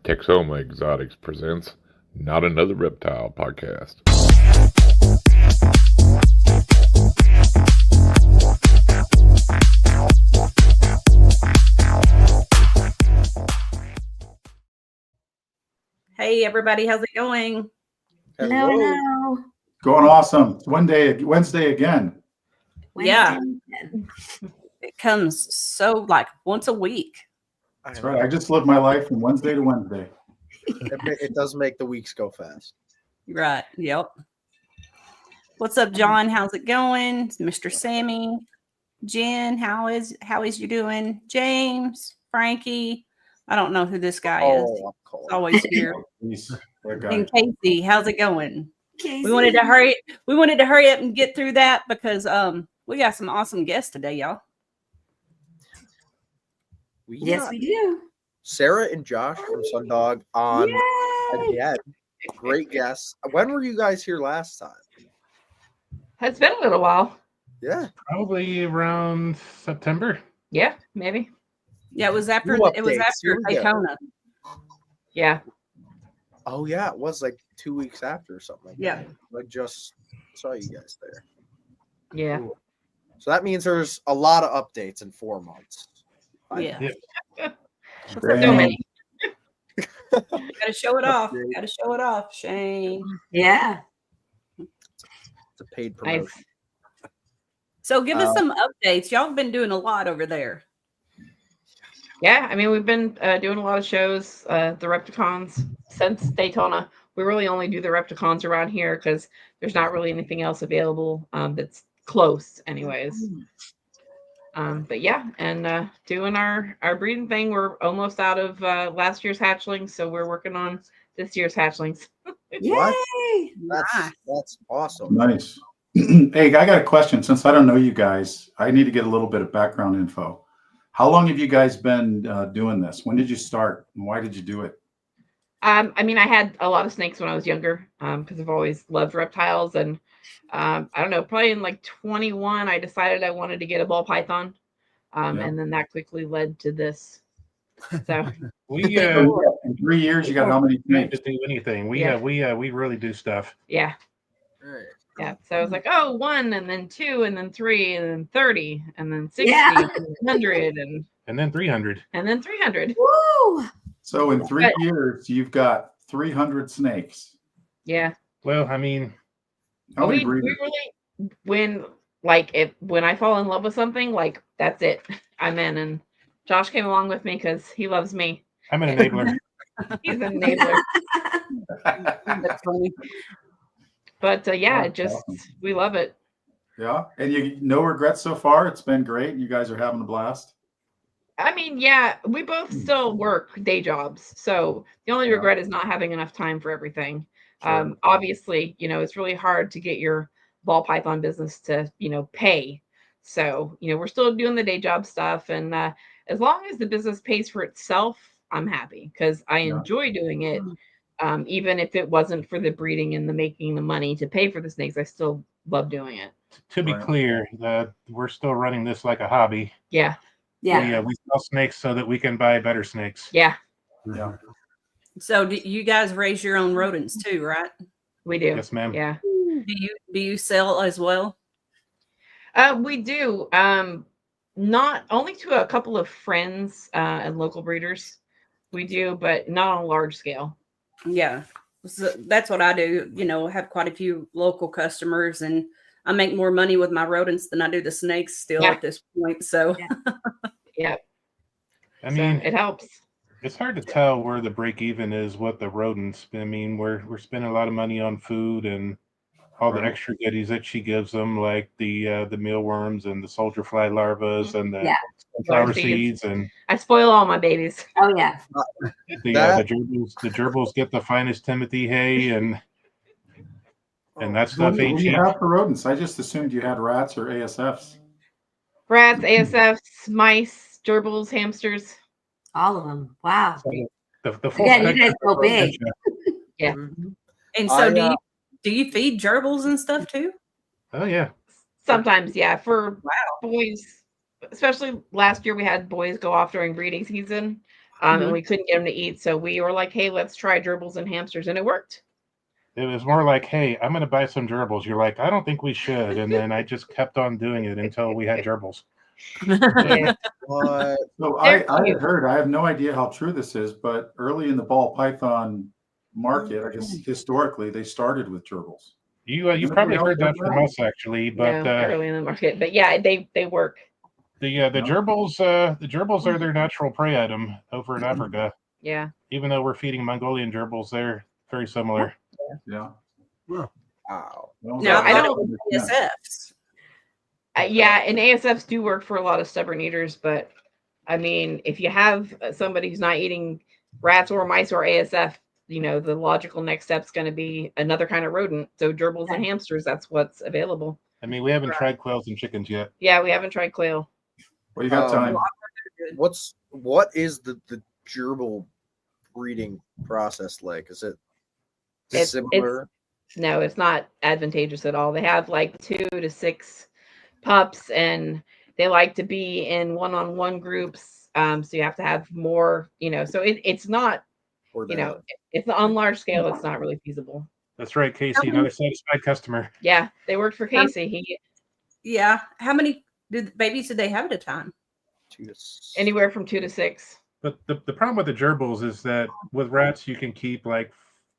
Texoma Exotics presents Not Another Reptile podcast. Hey everybody, how's it going? Hello. Going awesome. It's Wednesday again. Yeah. It comes so like once a week. That's right. I just live my life from Wednesday to Wednesday. It does make the weeks go fast. Right. Yep. What's up, John? How's it going? Mr. Sammy, Jen, how is you doing? James, Frankie. I don't know who this guy is. He's always here. And Casey, how's it going? Casey. We wanted to hurry up and get through that because we got some awesome guests today, y'all. Yes, we do. Sara and Josh from Sundog on again. Great guests. When were you guys here last time? It's been a little while. Yeah. Probably around September. Yeah, maybe. Yeah, it was after Daytona. Yeah. Oh yeah, it was like 2 weeks after or something like that. I just saw you guys there. Yeah. Cool. So that means there's a lot of updates in 4 months. Yeah. So many. Gotta show it off. Gotta show it off, Shane. Yeah. It's a paid promotion. Nice. So give us some updates. Y'all have been doing a lot over there. Yeah, I mean, we've been doing a lot of shows, the Repticons since Daytona. We really only do the Repticons around here because there's not really anything else available that's close anyways. But yeah, and doing our breeding thing. We're almost out of last year's hatchlings, so we're working on this year's hatchlings. Yay! That's awesome. Nice. Hey, I got a question. Since I don't know you guys, I need to get a little bit of background info. How long have you guys been doing this? When did you start, and why did you do it? I mean, I had a lot of snakes when I was younger because I've always loved reptiles. And I don't know, probably in like 21, I decided I wanted to get a ball python. And then that quickly led to this. So in 3 years, you got how many snakes? To do anything. We really do stuff. Yeah. Right. Yeah. So I was like, 1, and then 2, and then 3, and then 30, and then 60, and then 100, and then 300. And then 300. Woo! So in 3 years, you've got 300 snakes. Yeah. Well, I mean, how many we really, when I fall in love with something, like that's it. I'm in. And Josh came along with me because he loves me. I'm an enabler. He's an enabler. That's funny. But awesome. We love it. Yeah. And no regrets so far. It's been great. You guys are having a blast. I mean, yeah, we both still work day jobs. So the only regret is not having enough time for everything. Sure. Obviously, it's really hard to get your ball python business to, pay. So, we're still doing the day job stuff. And as long as the business pays for itself, I'm happy because I enjoy doing it. Even if it wasn't for the breeding and the making the money to pay for the snakes, I still love doing it. To be clear, we're still running this like a hobby. Yeah. Yeah. We sell snakes so that we can buy better snakes. Yeah. Yeah. So do you guys raise your own rodents too, right? We do. Yes, ma'am. Yeah. Do you sell as well? We do. Not only to a couple of friends and local breeders. We do, but not on a large scale. Yeah. So that's what I do. I have quite a few local customers, and I make more money with my rodents than I do the snakes still at this point. So yeah. I mean, so it helps. It's hard to tell where the break even is with the rodents. I mean, we're spending a lot of money on food and all the extra goodies that she gives them, like the mealworms and the soldier fly larvas and the flower seeds. And I spoil all my babies. Oh yeah. The gerbils get the finest Timothy hay and that stuff ain't What do cheap. you have for rodents? I just assumed you had rats or ASFs. Rats, ASFs, mice, gerbils, hamsters. All of them. Wow. So the full you guys go big. Yeah. And so do you feed gerbils and stuff too? Oh yeah. Sometimes, yeah. For boys, especially last year, we had boys go off during breeding season. and we couldn't get them to eat. So we were like, hey, let's try gerbils and hamsters, and it worked. It was more like, hey, I'm going to buy some gerbils. You're like, I don't think we should. And then I just kept on doing it until we had gerbils. Yeah. What? So They're I cute. had heard, I have no idea how true this is, but early in the ball python market, I guess historically, they started with gerbils. You probably heard that from us, actually. But No, early in the market. But yeah, they work. the gerbils are their natural prey item over in Africa. Yeah. Even though we're feeding Mongolian gerbils, they're very similar. Yeah. Wow. Well, No, I I don't- don't ASFs. Yeah, and ASFs do work for a lot of stubborn eaters, but I mean, if you have somebody who's not eating rats or mice or ASF, you know, the logical next step is going to be another kind of rodent. So gerbils and hamsters, that's what's available. I mean, we haven't tried quails and chickens yet. Yeah, we haven't tried quail. well, you got time. What is the gerbil breeding process like? Is it It's- similar? No, it's not advantageous at all. They have like 2 to 6 pups, and they like to be in one-on-one groups. So you have to have more, you know, so it's not, Or you they- know, it's on large scale, it's not really feasible. That's right, Casey. Another satisfied customer. Yeah, they worked for Casey. Yeah. How many babies did they have at a time? 2 to 6. Anywhere from 2 to 6. But the problem with the gerbils is that with rats, you can keep like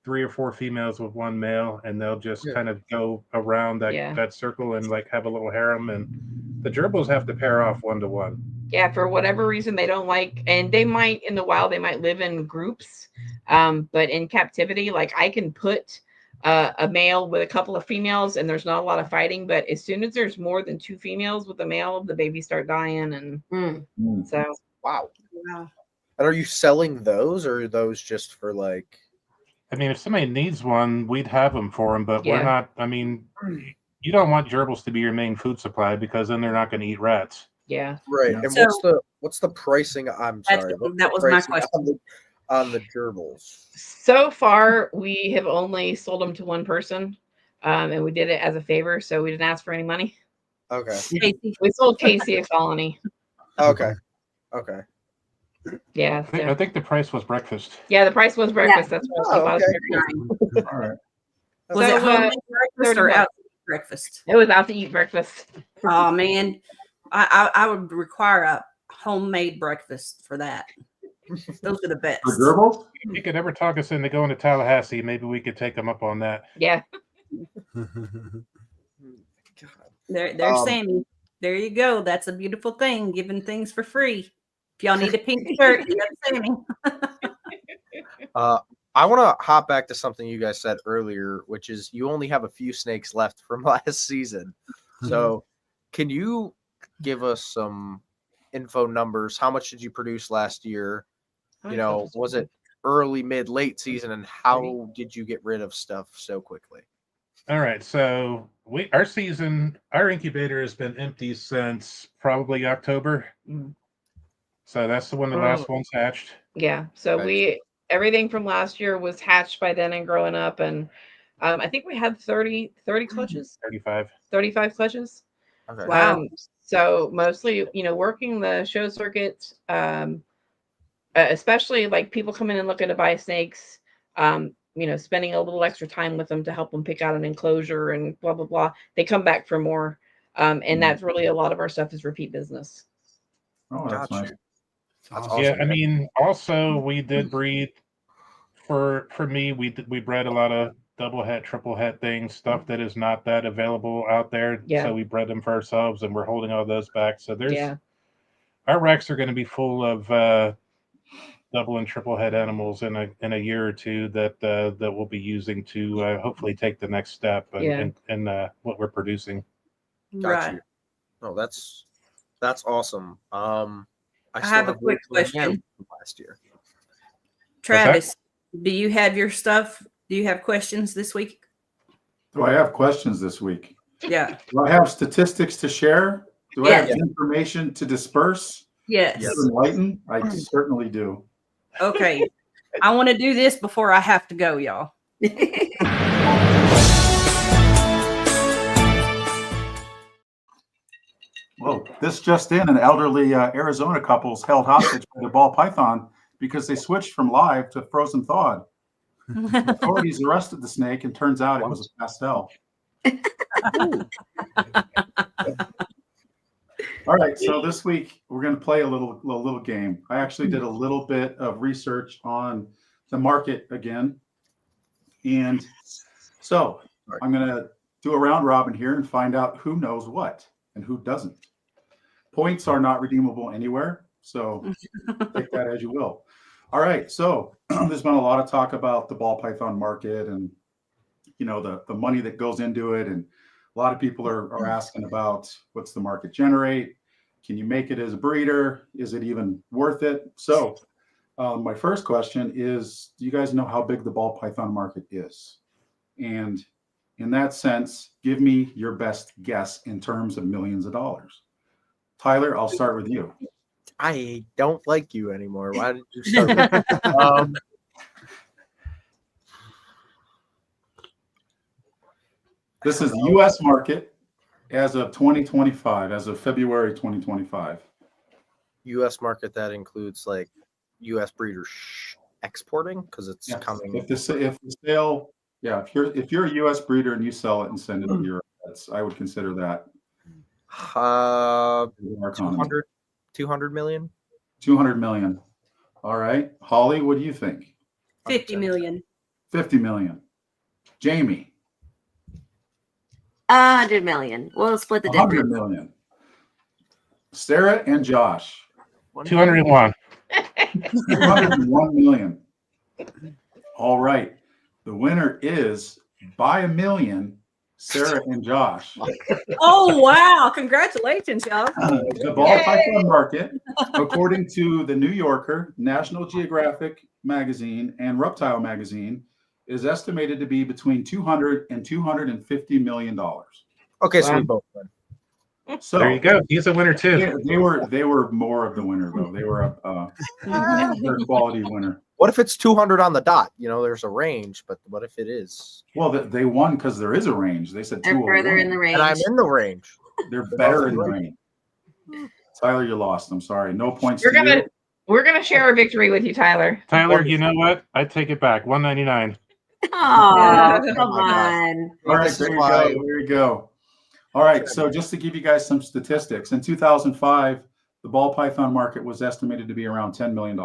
3 or 4 females with one male, and they'll just kind of go around that circle and like have a little harem. And the gerbils have to pair off 1 to 1. Yeah, for whatever reason they don't like, and they might in the wild, they might live in groups, but in captivity, like I can put a male with a couple of females, and there's not a lot of fighting. But as soon as there's more than 2 females with a male, the babies start dying, and so Wow. Wow. And are you selling those, or are those just for like? I mean, if somebody needs one, we'd have them for them, but Yeah. we're not. I mean, you don't want gerbils to be your main food supply because then they're not going to eat rats. yeah. Right. Yeah. And So- what's the pricing? I'm That's- sorry. what's that the was my pricing question. on the gerbils. So far, we have only sold them to one person, and we did it as a favor, so we didn't ask for any money. Okay. Casey. We sold Casey a colony. Okay. Okay. Yeah. I So. think the price was breakfast. Yeah, the price was breakfast. That's what Oh, we bought. okay. All right. Was So, it homemade breakfast or 31. out to eat breakfast? It was out to eat breakfast. Oh man, I would require a homemade breakfast for that. Those are the best. For gerbils? If you could ever talk us into going to Tallahassee, maybe we could take them up on that. Yeah. God. There's Sammy. There you go. That's a beautiful thing. Giving things for free. If y'all need a pink shirt, you got Sammy. I want to hop back to something you guys said earlier, which is you only have a few snakes left from last season. So, can you give us some info numbers? How much did you produce last year? You know, was it early, mid, late season, and how did you get rid of stuff so quickly? All right, so our incubator has been empty since probably October. Mm. So that's the one the last one's hatched. Yeah. So Okay. everything from last year was hatched by then and growing up. And I think we had 30 clutches, 35 clutches. Okay. Wow. So mostly, you know, working the show circuit, especially like people coming in looking to buy snakes, you know, spending a little extra time with them to help them pick out an enclosure and blah, blah, blah. They come back for more. And that's really a lot of our stuff is repeat business. Oh, that's Gotcha. nice. That's Yeah, awesome. I mean, also we did breed for me. We bred a lot of double het, triple het things, stuff that is not that available out there. Yeah. So we bred them for ourselves, and we're holding all those back. So Yeah. our racks are going to be full of double and triple het animals in a year or two that we'll be using to hopefully take the next step in what we're producing. Got Right. you. No, that's awesome. I have a still quick one from question. last year. Travis, do you have your stuff? Do you have questions this week? Do I have questions this week? Yeah. Do I have statistics to share? Do I have Yes. information to disperse? Yes. Yes. To enlighten? I certainly do. Okay. I want to do this before I have to go, y'all. Well, this just in, an elderly Arizona couple is held hostage by the ball python because they switched from live to frozen thawed. Authorities arrested the snake, and turns out it was a pastel. All right, so this week we're going to play a little game. I actually did a little bit of research on the market again, and so I'm going to do a round robin here and find out who knows what and who doesn't. Points are not redeemable anywhere, so take that as you will. All right, so there's been a lot of talk about the ball python market and the money that goes into it, and a lot of people are asking about what's the market generate? Can you make it as a breeder? Is it even worth it? So my first question is, do you guys know how big the ball python market is? And in that sense, give me your best guess in terms of millions of dollars. Tyler, I'll start with you. I don't like you anymore. Why did you start with This is the U.S. market as of 2025, as of February 2025. U.S. market that includes like U.S. breeders exporting because it's Yes. coming. If the sale, yeah, if you're a U.S. breeder and you sell it and send it to Europe, I would consider that 200 million. 200 million. All right, Holly, what do you think? 50 million. 50 million. Jamie. 100 million. We'll split the 100 difference. million. Sara and Josh. 201. 201 million. All right. The winner is by 1 million, Sara and Josh. Oh, wow. Congratulations, y'all. The ball python market, according to the New Yorker, National Geographic magazine, and Reptile magazine, is estimated to be between $200 and $250 million. Okay, so Wow. we both win. So There you go. He's a winner too. they were more of the winner though. They were a third quality winner. What if it's 200 on the dot? There's a range, but what if it is? Well, they won because there is a range. They said They're 201. further in the range. And I'm in the range. They're better in the range. Tyler, you lost. I'm sorry. No points. We're gonna share our victory with you, Tyler. Tyler, you know what? I take it back. 199. Oh, Yeah. come on. All right, This is there you why- go. There you go. All right, so just to give you guys some statistics, in 2005, the ball python market was estimated to be around $10 million.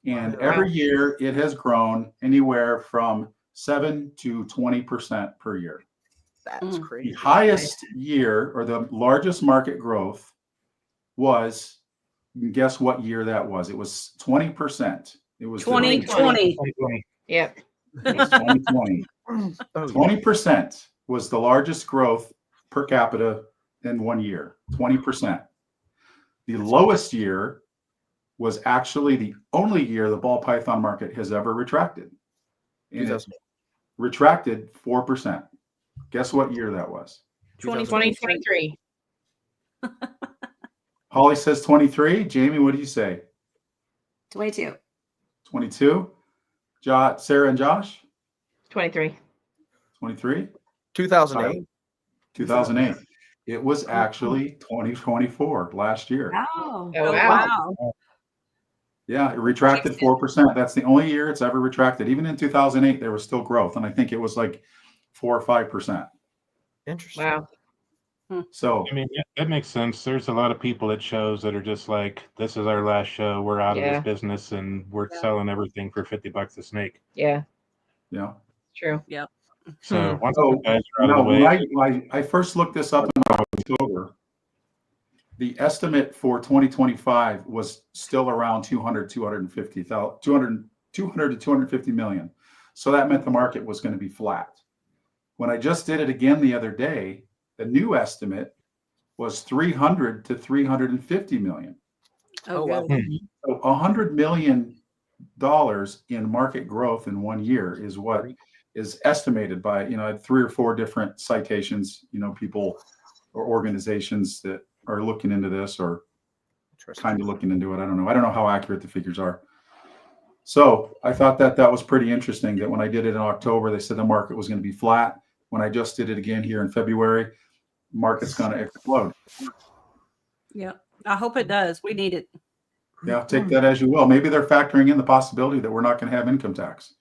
And every year it has grown anywhere from 7 to 20% per year. That's The crazy. highest year or the largest market growth was, guess what year that was? It was 20%. It was 2020. 2020. Yep. It was 2020. 20% was the largest growth per capita in 1 year. 20%. The lowest year was actually the only year the ball python market has ever retracted. And it retracted 4%. Guess what year that was? 2023. Holly says 23. Jamie, what do you say? 22. 22. Sara and Josh? 23. 23. 2008. 2008. It was actually 2024 last year. Oh. Oh, Oh, wow. wow. Yeah, it retracted 4%. That's the only year it's ever retracted. Even in 2008, there was still growth, and I think it was like 4 or 5%. Interesting. Wow. So I mean, that makes sense. There's a lot of people at shows that are just like, this is our last show. We're out of Yeah. this business and we're selling everything for $50 a snake. Yeah. yeah. True. So once So the guys are out of no, the way, when I first looked this up in October, the estimate for 2025 was still around 200 to 250 million. So that meant the market was going to be flat. When I just did it again the other day, the new estimate was 300 to 350 million. Oh, wow. good. So $100 million in market growth in 1 year is what is estimated by, I had 3 or 4 different citations, people or organizations that are looking into this or kind of looking into it. I don't know how accurate the figures are. So I thought that was pretty interesting that when I did it in October, they said the market was going to be flat. When I just did it again here in February, market's going to explode. Yeah. I hope it does. We need it. Yeah, take that as you will. Maybe they're factoring in the possibility that we're not going to have income tax.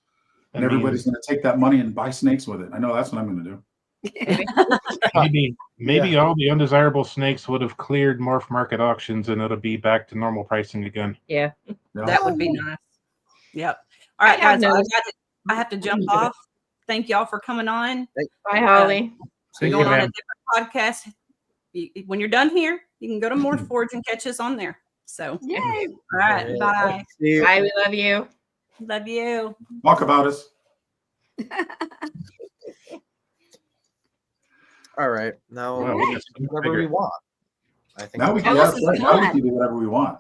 And I mean, everybody's going to take that money and buy snakes with it. I know that's what I'm going to do. maybe all the undesirable snakes would have cleared morph market auctions and it'll be back to normal pricing again. Yeah. Yeah. That would be nice. Yep. All right, I have guys. noticed- I have to jump off. Thank y'all for coming on. Bye, Holly. Thank Going you, on a ma'am. different podcast. When you're done here, you can go to Morph Forge and catch us on there. So, Yay. all right. Bye. See you. Bye. We love you. Love you. Talk about us. All right. Now Wow, we can do whatever we want. I think Now we can, Oh, yeah, this is right. Now we fun. can do whatever we want.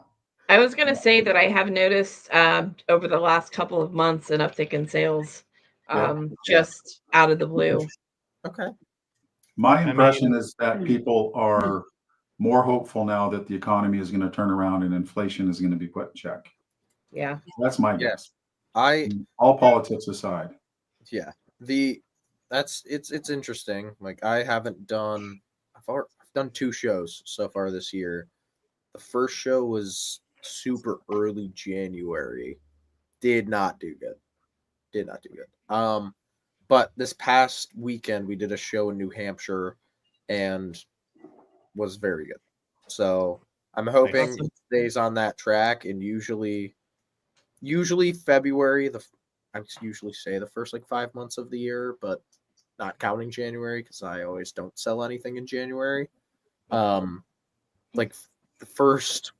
I was going to say that I have noticed over the last couple of months an uptick in sales just out of the blue. Okay. My mean- impression is that people are more hopeful now that the economy is going to turn around and inflation is going to be put in check. Yeah. That's my Yeah. guess. I All politics aside. yeah. It's interesting. Like I haven't done I've done 2 shows so far this year. The first show was super early January. Did not do good. But this past weekend we did a show in New Hampshire and was very good. So I'm hoping Awesome. it stays on that track, and usually February, I usually say the first like 5 months of the year, but not counting January because I always don't sell anything in January. Like the first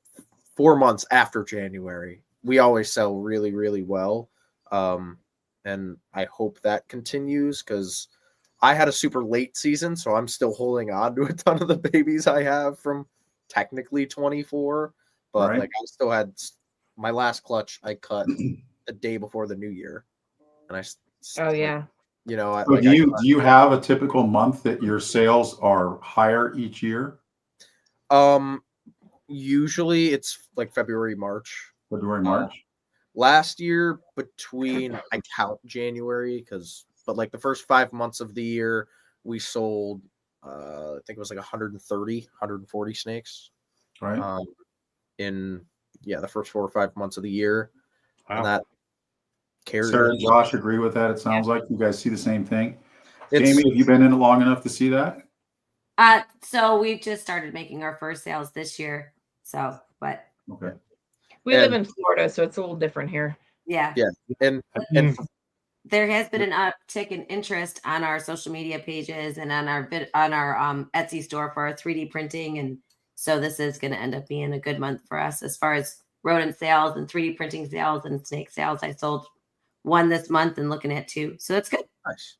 4 months after January, we always sell really, really well. And I hope that continues because I had a super late season, so I'm still holding on to a ton of the babies I have from technically 24. But Right. like I still had my last clutch I cut the day before the new year, and Oh, yeah. you know, So do you have a typical month that your sales are higher each year? Usually it's like February, March. February, March? Last year, between I count January but like the first 5 months of the year, we sold I think it was like 140 snakes. Right. In the first 4 or 5 months of the year. Wow. And that carries. Sarah and Josh agree with that. It sounds like you guys see the same thing. It's- Jamie, have you been in it long enough to see that? So we just started making our first sales this year. So, but Okay. We live And- in Florida, so it's a little different here. yeah. and Mm. There has been an uptick in interest on our social media pages and on our Etsy store for our 3D printing, and so this is going to end up being a good month for us as far as rodent sales and 3D printing sales and snake sales. I sold 1 this month and looking at 2, so that's good. nice.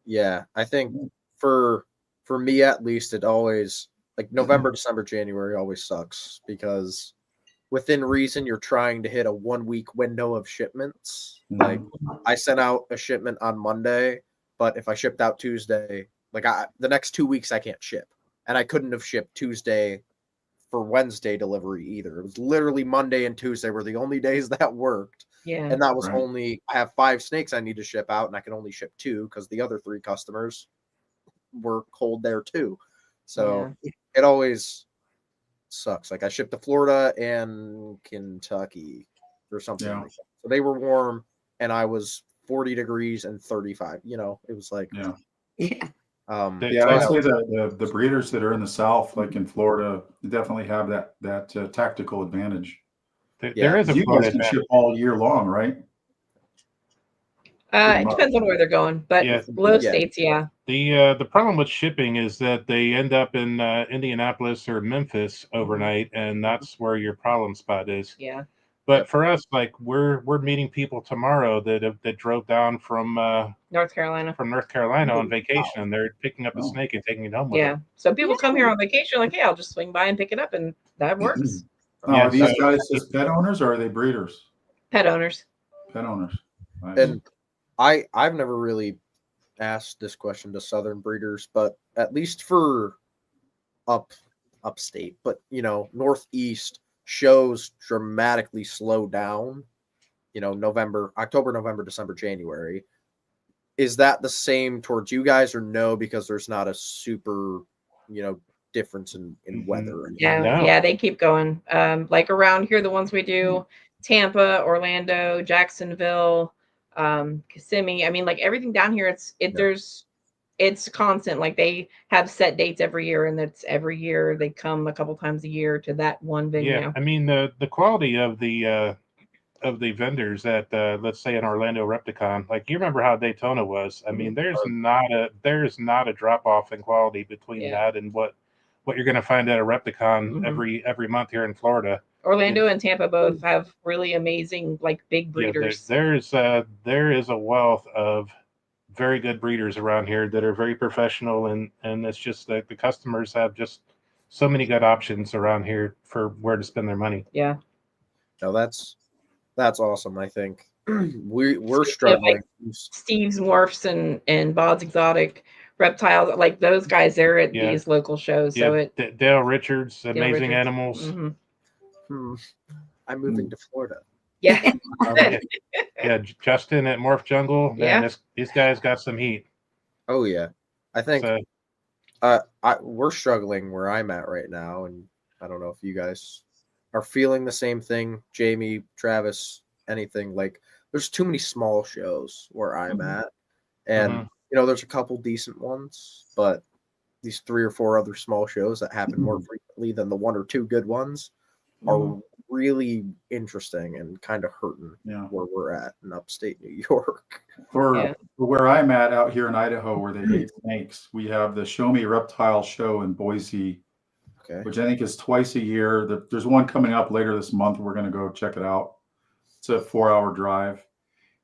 Yeah, I think for me at least, it always like November, December, January always sucks because within reason you're trying to hit a 1 week window of shipments. Mhm. Like I sent out a shipment on Monday, but if I shipped out Tuesday, like the next 2 weeks I can't ship. And I couldn't have shipped Tuesday for Wednesday delivery either. It was literally Monday and Tuesday were the only days that worked. Yeah. And that was Right. I have 5 snakes I need to ship out, and I can only ship 2 because the other 3 customers were cold there too. So it always sucks. Like I shipped to Florida and Kentucky or something Yeah. like that. So they were warm, and I was 40 degrees and 35. You know, it was like Yeah. Yeah, so I'd say the breeders that are in the South, like in Florida, definitely have that tactical advantage. There is a You Florida guys can advantage. ship all year long, right? It depends on where they're going, but Yeah. below Yeah. states, yeah. The problem with shipping is that they end up in Indianapolis or Memphis overnight, and that's where your problem spot is. Yeah. But for us, like we're meeting people tomorrow that drove down from North Carolina. North Carolina on vacation, and they're picking up a Oh. snake and taking it home with Yeah. them. So people come here on vacation, like, hey, I'll just swing by and pick it up, and that works. Now, Yeah, are these so- guys just pet owners or are they breeders? Pet owners. Pet owners. Nice. And I've never really asked this question to Southern breeders, but at least for upstate, but you know, Northeast shows dramatically slow down. You know, October, November, December, January. Is that the same towards you guys or no? Because there's not a super, you know, difference in weather. Or Yeah, No. yeah, they keep going. Like around here, the ones we do, Tampa, Orlando, Jacksonville, Kissimmee. I mean, like everything down here, it's constant. Like they have set dates every year, and it's every year they come a couple times a year to that one venue. Yeah, I mean the quality of the vendors at let's say an Orlando Repticon, like you remember how Daytona was. I mean, there's not a drop off in quality between that and what you're going to find at a Repticon every month here in Florida. Orlando and Tampa both have really amazing, like big breeders. There is a wealth of very good breeders around here that are very professional, and it's just that the customers have just so many good options around here for where to spend their money. Yeah. No, that's awesome. I think we're struggling. Like Steve's Morphs and Bod's Exotic, Reptiles, like those guys, they're at these local shows. So Dale Richards, Amazing Animals. I'm moving to Florida. Yeah. Justin at Morph Jungle. Man, these guys got some heat. Oh yeah, I think we're struggling where I'm at right now, and I don't know if you guys are feeling the same thing. Jamie, Travis, anything like? There's too many small shows where I'm at, and there's a couple decent ones, but these 3 or 4 other small shows that happen more frequently than the 1 or 2 good ones are really interesting and kind of hurting where we're at in upstate New York. For where I'm at out here in Idaho, where they hate snakes, we have the Show Me Reptile show in Boise, which I think is twice a year. There's one coming up later this month. We're going to go check it out. It's a 4-hour drive.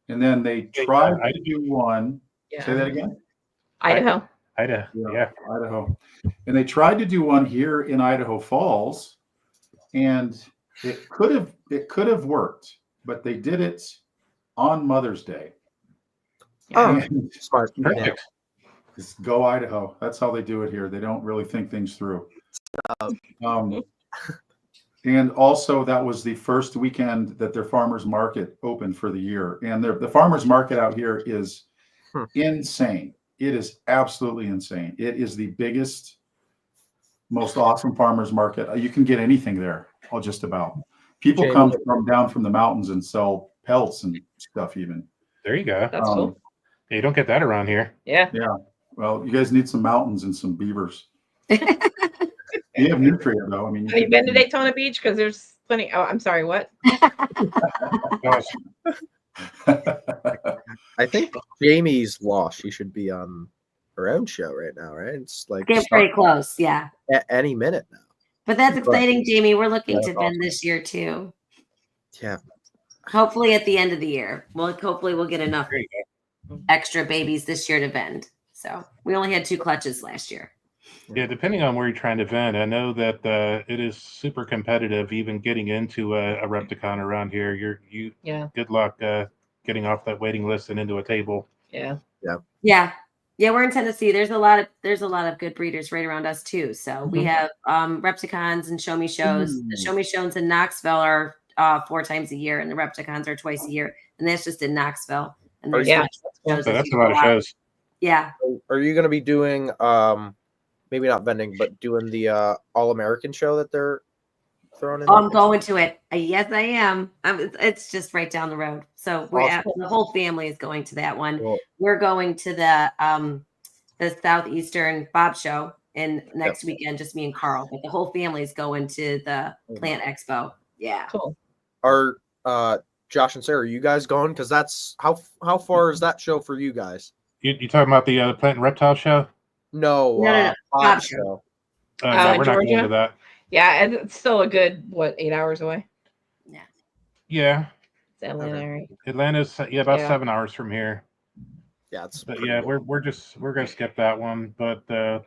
And then they tried to do one. Say that again? Idaho. Idaho. And they tried to do one here in Idaho Falls, and it could have worked, but they did it on Mother's Day. Oh, smart. Perfect. Just go Idaho. That's how they do it here. They don't really think things through. And also, that was the first weekend that their farmers market opened for the year. And the farmers market out here is insane. It is absolutely insane. It is the biggest, most awesome farmers market. You can get anything there, just about. People come down from the mountains and sell pelts and stuff even. There you go. That's cool. You don't get that around here. Yeah. Yeah. Well, you guys need some mountains and some beavers. You have nutria, though. I mean, have you been to Daytona Beach? Because there's plenty. Oh, I'm sorry. What? I think Jamie's lost. She should be on her own show right now, right? It's like getting pretty close, yeah. At any minute now. But that's exciting, Jamie. We're looking to win this year too. Yeah. Hopefully at the end of the year. Hopefully we'll get enough extra babies this year to vend. So we only had 2 clutches last year. Yeah, depending on where you're trying to vend, I know that it is super competitive. Even getting into a Repticon around here, good luck getting off that waiting list and into a table. Yeah. We're in Tennessee. There's a lot of good breeders right around us too. So we have Repticons and Show Me shows. The Show Me shows in Knoxville are 4 times a year, and the Repticons are twice a year, and that's just in Knoxville. And there's so that's a lot of shows. Yeah. Are you going to be doing maybe not vending, but doing the All-American show that they're throwing in? I'm going to it. Yes, I am. It's just right down the road. So the whole family is going to that one. Cool. We're going to the Southeastern Bob show next weekend, just me and Carl. But the whole family is going to the Plant Expo. Yeah. Cool. Are Josh and Sarah, are you guys going? Because that's how far is that show for you guys? You talking about the Plant and Reptile show? No. Bob show. No, we're not going to that. Yeah, and it's still a good 8 hours away. Yeah. It's Atlanta. Atlanta's about 7 hours from here. Yeah, we're gonna skip that one. But the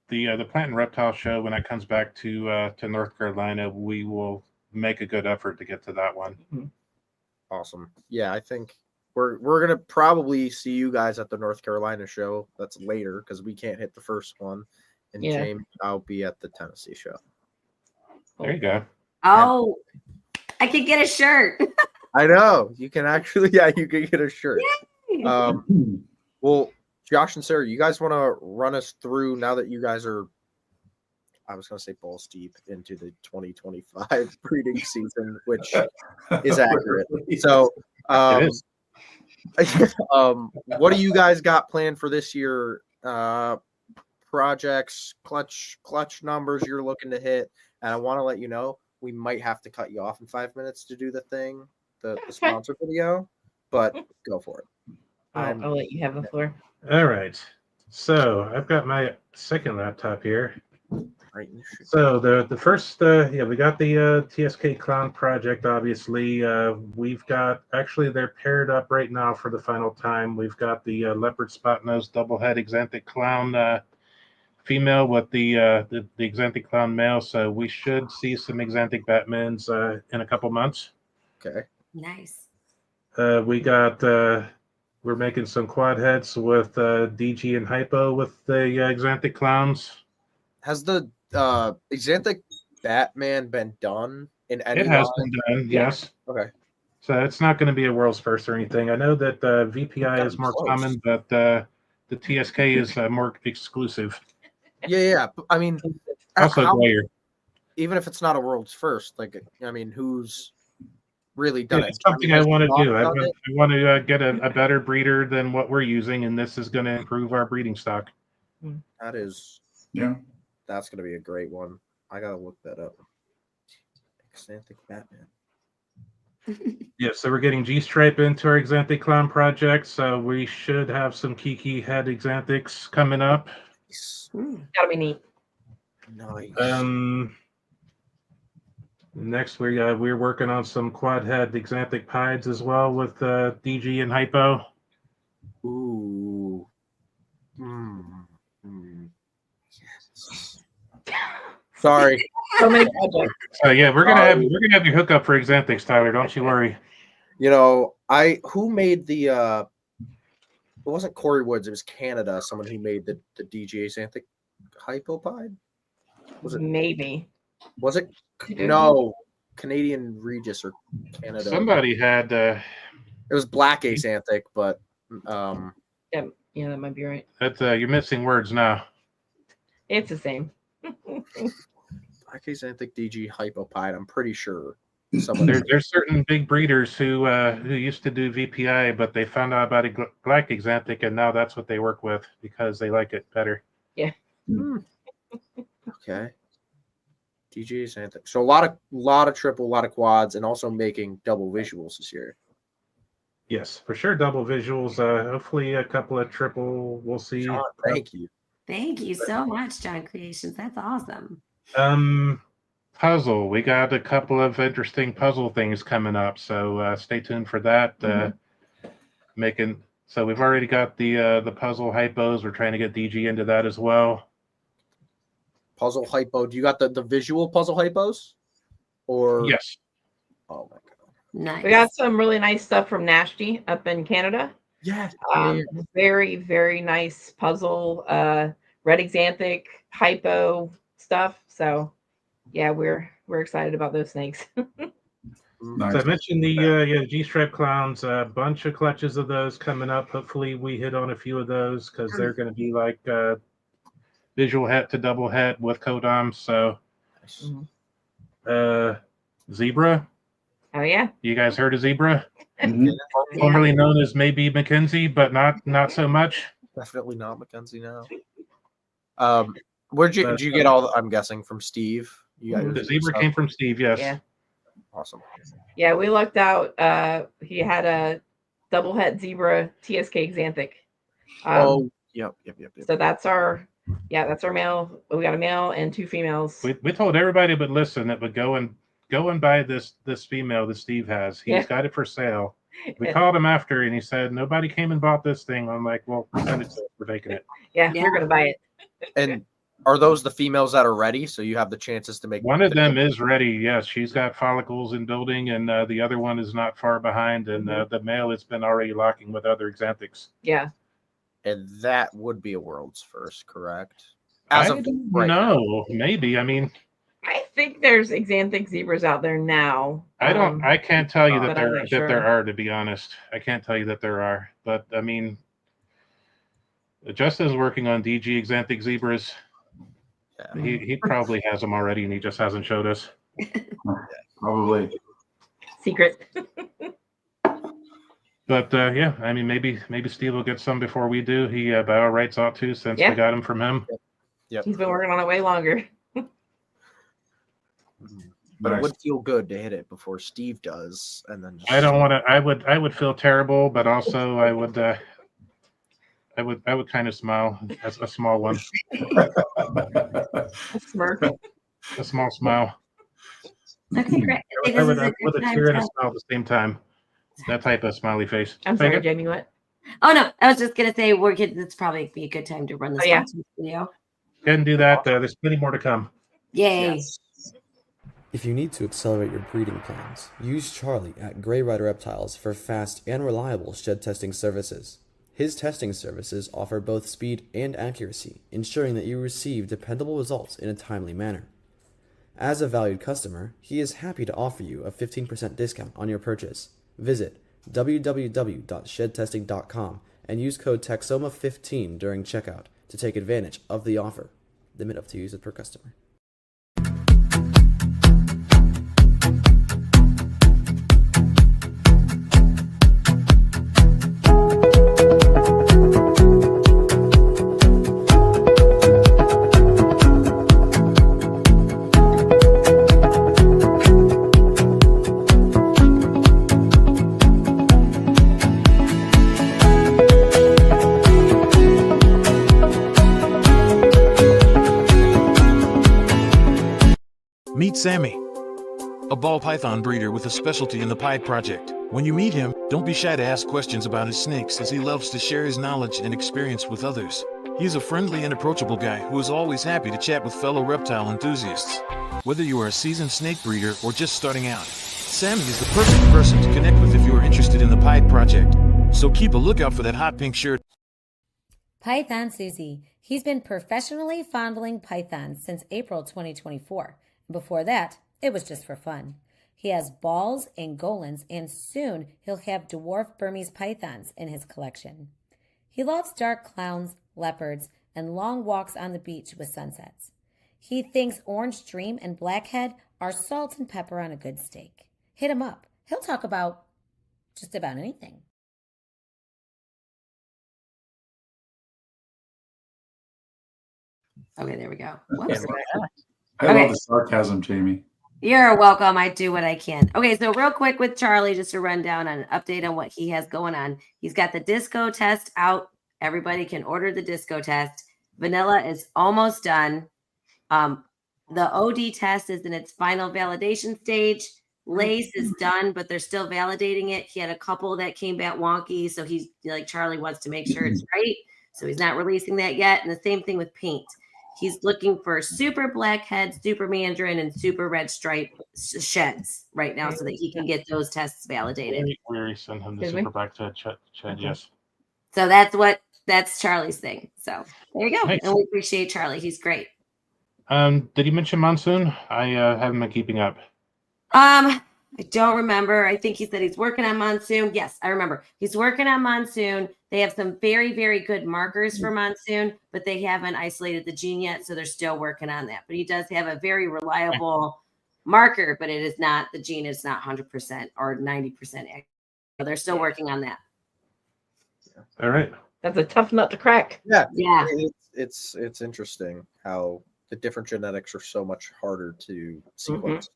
Plant and Reptile show, when it comes back to North Carolina, we will make a good effort to get to that one. Awesome. Yeah, I think we're gonna probably see you guys at the North Carolina show. That's later because we can't hit the first one. And James, I'll be at the Tennessee show. There you go. Oh, I could get a shirt. I know. You can actually, you can get a shirt. Well, Josh and Sarah, you guys want to run us through, now that you guys are I was going to say balls deep into the 2025 breeding season, which is accurate. So, It is. what do you guys got planned for this year? Projects, clutch numbers you're looking to hit. And I want to let you know, we might have to cut you off in 5 minutes to do the thing, the sponsor video, but go for it. I'll let you have the floor. All right. So I've got my second laptop here. Right. So the first, we got the TSK Clown project. Obviously, we've got they're paired up right now for the final time. We've got the leopard spot nose double head Exanthic Clown female with the Exanthic Clown male. So we should see some Exanthic Batmans in a couple months. Okay. Nice. We got we're making some quad heads with DG and Hypo with the Exanthic Clowns. Has the Exanthic Batman been done in any It has line? been done, yes. Okay. So it's not going to be a world's first or anything. I know that VPI is more close. common, but the TSK is more exclusive. Yeah. I mean, Also, Glayer. even if it's not a world's first, like, I mean, who's really done it? It's something I want to do. I done it? want to get a better breeder than what we're using, and this is going to improve our breeding stock. That is, Yeah. that's going to be a great one. I got to look that up. Exanthic Batman. Yeah, so we're getting G-Stripe into our Exanthic Clown project, so we should have some Kiki head Exanthics coming up. That'll be neat. Nice. Next, we're working on some quad head Exanthic Pieds as well with DG and Hypo. Ooh. Yes. Sorry. So many projects. So yeah, we're gonna have your hookup for Exanthics, Tyler. Don't you worry. You know, who made the it wasn't Corey Woods, it was Canada, someone who made the DG Exanthic Hypopide? Was it Maybe. no Canadian Regis or Canada? Somebody had It was Black Exanthic, but Yeah, that might be right. that's you're missing words now. It's the same. Black Exanthic DG Hypopide, I'm pretty sure. There's certain big breeders who used to do VPI, but they found out about a Black Exanthic, and now that's what they work with because they like it better. Yeah. Okay. DG Exanthic. So a lot of triple, a lot of quads, and also making double visuals this year. Yes, for sure. Double visuals. Hopefully, a couple of triple. We'll see. John, thank you. Thank you so much, John Creations. That's awesome. Puzzle. We got a couple of interesting puzzle things coming up, so stay tuned for that. So we've already got the puzzle hypos. We're trying to get DG into that as well. Puzzle hypo. Do you got the visual puzzle hypos? Or Yes. Oh my god. Nice. We got some really nice stuff from Nashty up in Canada. Yeah. Very, very nice puzzle, red Exanthic, hypo stuff. So yeah, we're excited about those snakes. Nice. So I mentioned the G-Stripe Clowns, a bunch of clutches of those coming up. Hopefully we hit on a few of those because they're going to be like visual het to double het with Kodam. So Zebra. Oh yeah. You guys heard of Zebra? Mhm. Formerly known as maybe Mackenzie, but not so much. Definitely not Mackenzie now. Did you get all? I'm guessing from Steve. You got The Zebra came from Steve. Yes. Yeah. Awesome. Yeah, we lucked out. He had a double het zebra TSK Exanthic. Yep. Mm-hmm. So that's our male. We got a male and two females. We told everybody but listen that would go and buy this female that Steve has. He's got it for sale. We called him after and he said nobody came and bought this thing. I'm like, well, send it to us. We're taking it. Yeah, we're gonna buy it. And are those the females that are ready? So you have the chances to make one of them is ready. Yes, she's got follicles in building, and the other one is not far behind. And the male has been already locking with other Exanthics. Yeah. And that would be a world's first, correct? I don't know. Maybe. I mean, I think there's Exanthic zebras out there now. I can't tell you that but I'm not sure. there are. To be honest, I can't tell you that there are. But I mean, Justa's working on DG Exanthic zebras. Yeah. He probably has them already, and he just hasn't showed us. Probably. Secret. But yeah, I mean, maybe Steve will get some before we do. He by all rights ought to, since Yeah. we got him from him. Yep. He's been working on it way longer. But Nice. it would feel good to hit it before Steve does, and then just I don't want to. I would feel terrible, but also I would kind of smile as a small one, Smirk. a small smile. Okay, great. I think I this would is a with good a time tear and a to- smile at the same time. That type of smiley face. I'm sorry, Megan? Jamie. What? Oh no, I was just gonna say it's probably be a good time to run the Oh, yeah. sponsors video. Go ahead and do that. There's plenty more to come. Yay! Yes. If you need to accelerate your breeding plans, use Charlie at Grey Rider Reptiles for fast and reliable shed testing services. His testing services offer both speed and accuracy, ensuring that you receive dependable results in a timely manner. As a valued customer, he is happy to offer you a 15% discount on your purchase. Visit www.shedtesting.com and use code TEXOMA15 during checkout to take advantage of the offer. Limit of 2 uses per customer. Meet Sammy, a ball python breeder with a specialty in the pipe project. When you meet him, don't be shy to ask questions about his snakes, as he loves to share his knowledge and experience with others. He is a friendly and approachable guy who is always happy to chat with fellow reptile enthusiasts. Whether you are a seasoned snake breeder or just starting out, Sammy is the perfect person to connect with if you are interested in the pipe project. So keep a lookout for that hot pink shirt. Python Suzy. He's been professionally fondling pythons since April 2024. Before that, it was just for fun. He has balls and golans, and soon he'll have dwarf Burmese pythons in his collection. He loves dark clowns, leopards, and long walks on the beach with sunsets. He thinks orange dream and blackhead are salt and pepper on a good steak. Hit him up. He'll talk about just about anything. Okay, there we go. And Whoops. I Okay. love the sarcasm, Jamie. You're welcome. I do what I can. Okay, so real quick with Charlie, just to run down on an update on what he has going on. He's got the disco test out. Everybody can order the disco test. Vanilla is almost done. The OD test is in its final validation stage. Lace is done, but they're still validating it. He had a couple that came back wonky, so he's like Charlie wants to make sure it's right. So he's not releasing that yet. And the same thing with paint. He's looking for super blackhead, super mandarin, and super red stripe sheds right now so that he can get those tests validated. We already sent him the Excuse me? super black shed, yes. So that's Charlie's thing. So there you go. Nice. And we appreciate Charlie. He's great. Did you mention monsoon? I haven't been keeping up. I don't remember. I think he said he's working on monsoon. Yes, I remember. He's working on monsoon. They have some very, very good markers for monsoon, but they haven't isolated the gene yet, so they're still working on that. But he does have a very reliable marker, but it is not, the gene is not 100% or 90% accurate. So they're still working on that. All right. That's a tough nut to crack. Yeah. It's interesting how the different genetics are so much harder to sequence.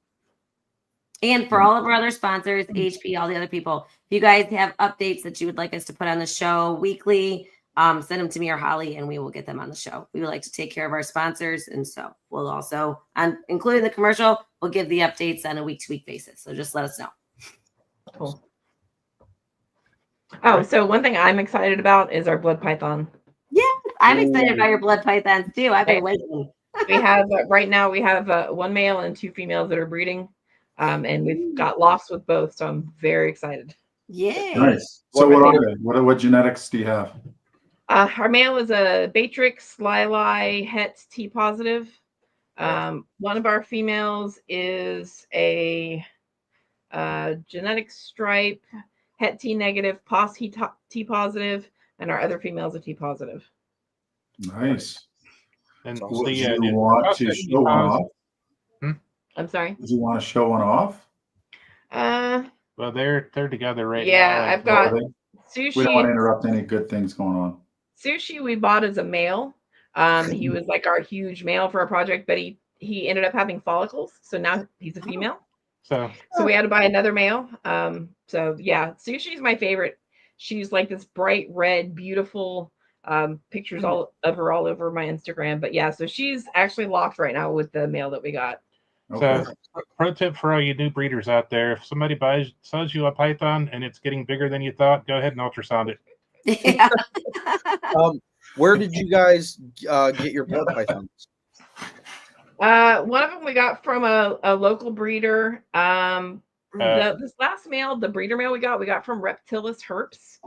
And for all of our other sponsors, HP, all the other people, if you guys have updates that you would like us to put on the show weekly, send them to me or Holly, and we will get them on the show. We would like to take care of our sponsors, and so we'll also, including the commercial, we'll give the updates on a week-to-week basis. So just let us know. Cool. Oh, so one thing I'm excited about is our blood python. Yeah, I'm excited about your blood pythons too. I've been waiting. We have right now we have one male and 2 females that are breeding, and we've got lofts with both, so I'm very excited. Yay! Nice. So what are they? What genetics do you have? Our male is a Batrix, Lili, Het T positive. One of our females is a genetic stripe, Het T negative, Pos T positive, and our other female is a T positive. Nice. And Would Would you want to show one off? I'm sorry. Would you want to show one off? Well, they're together right now. Yeah, and- I've got We don't want to Sushi. interrupt any good things going on. Sushi we bought as a male. He was like our huge male for our project, but he ended up having follicles, so now he's a female. So we had to buy another male. So yeah, Sushi's my favorite. She's like this bright red, beautiful pictures all of her all over my Instagram. But yeah, so she's actually locked right now with the male that we got. Okay. So, pro tip for all you new breeders out there: if somebody sells you a python and it's getting bigger than you thought, go ahead and ultrasound it. Yeah. Where did you guys get your blood pythons? One of them we got from a local breeder. This last male, the breeder male we got from Reptiles Herps.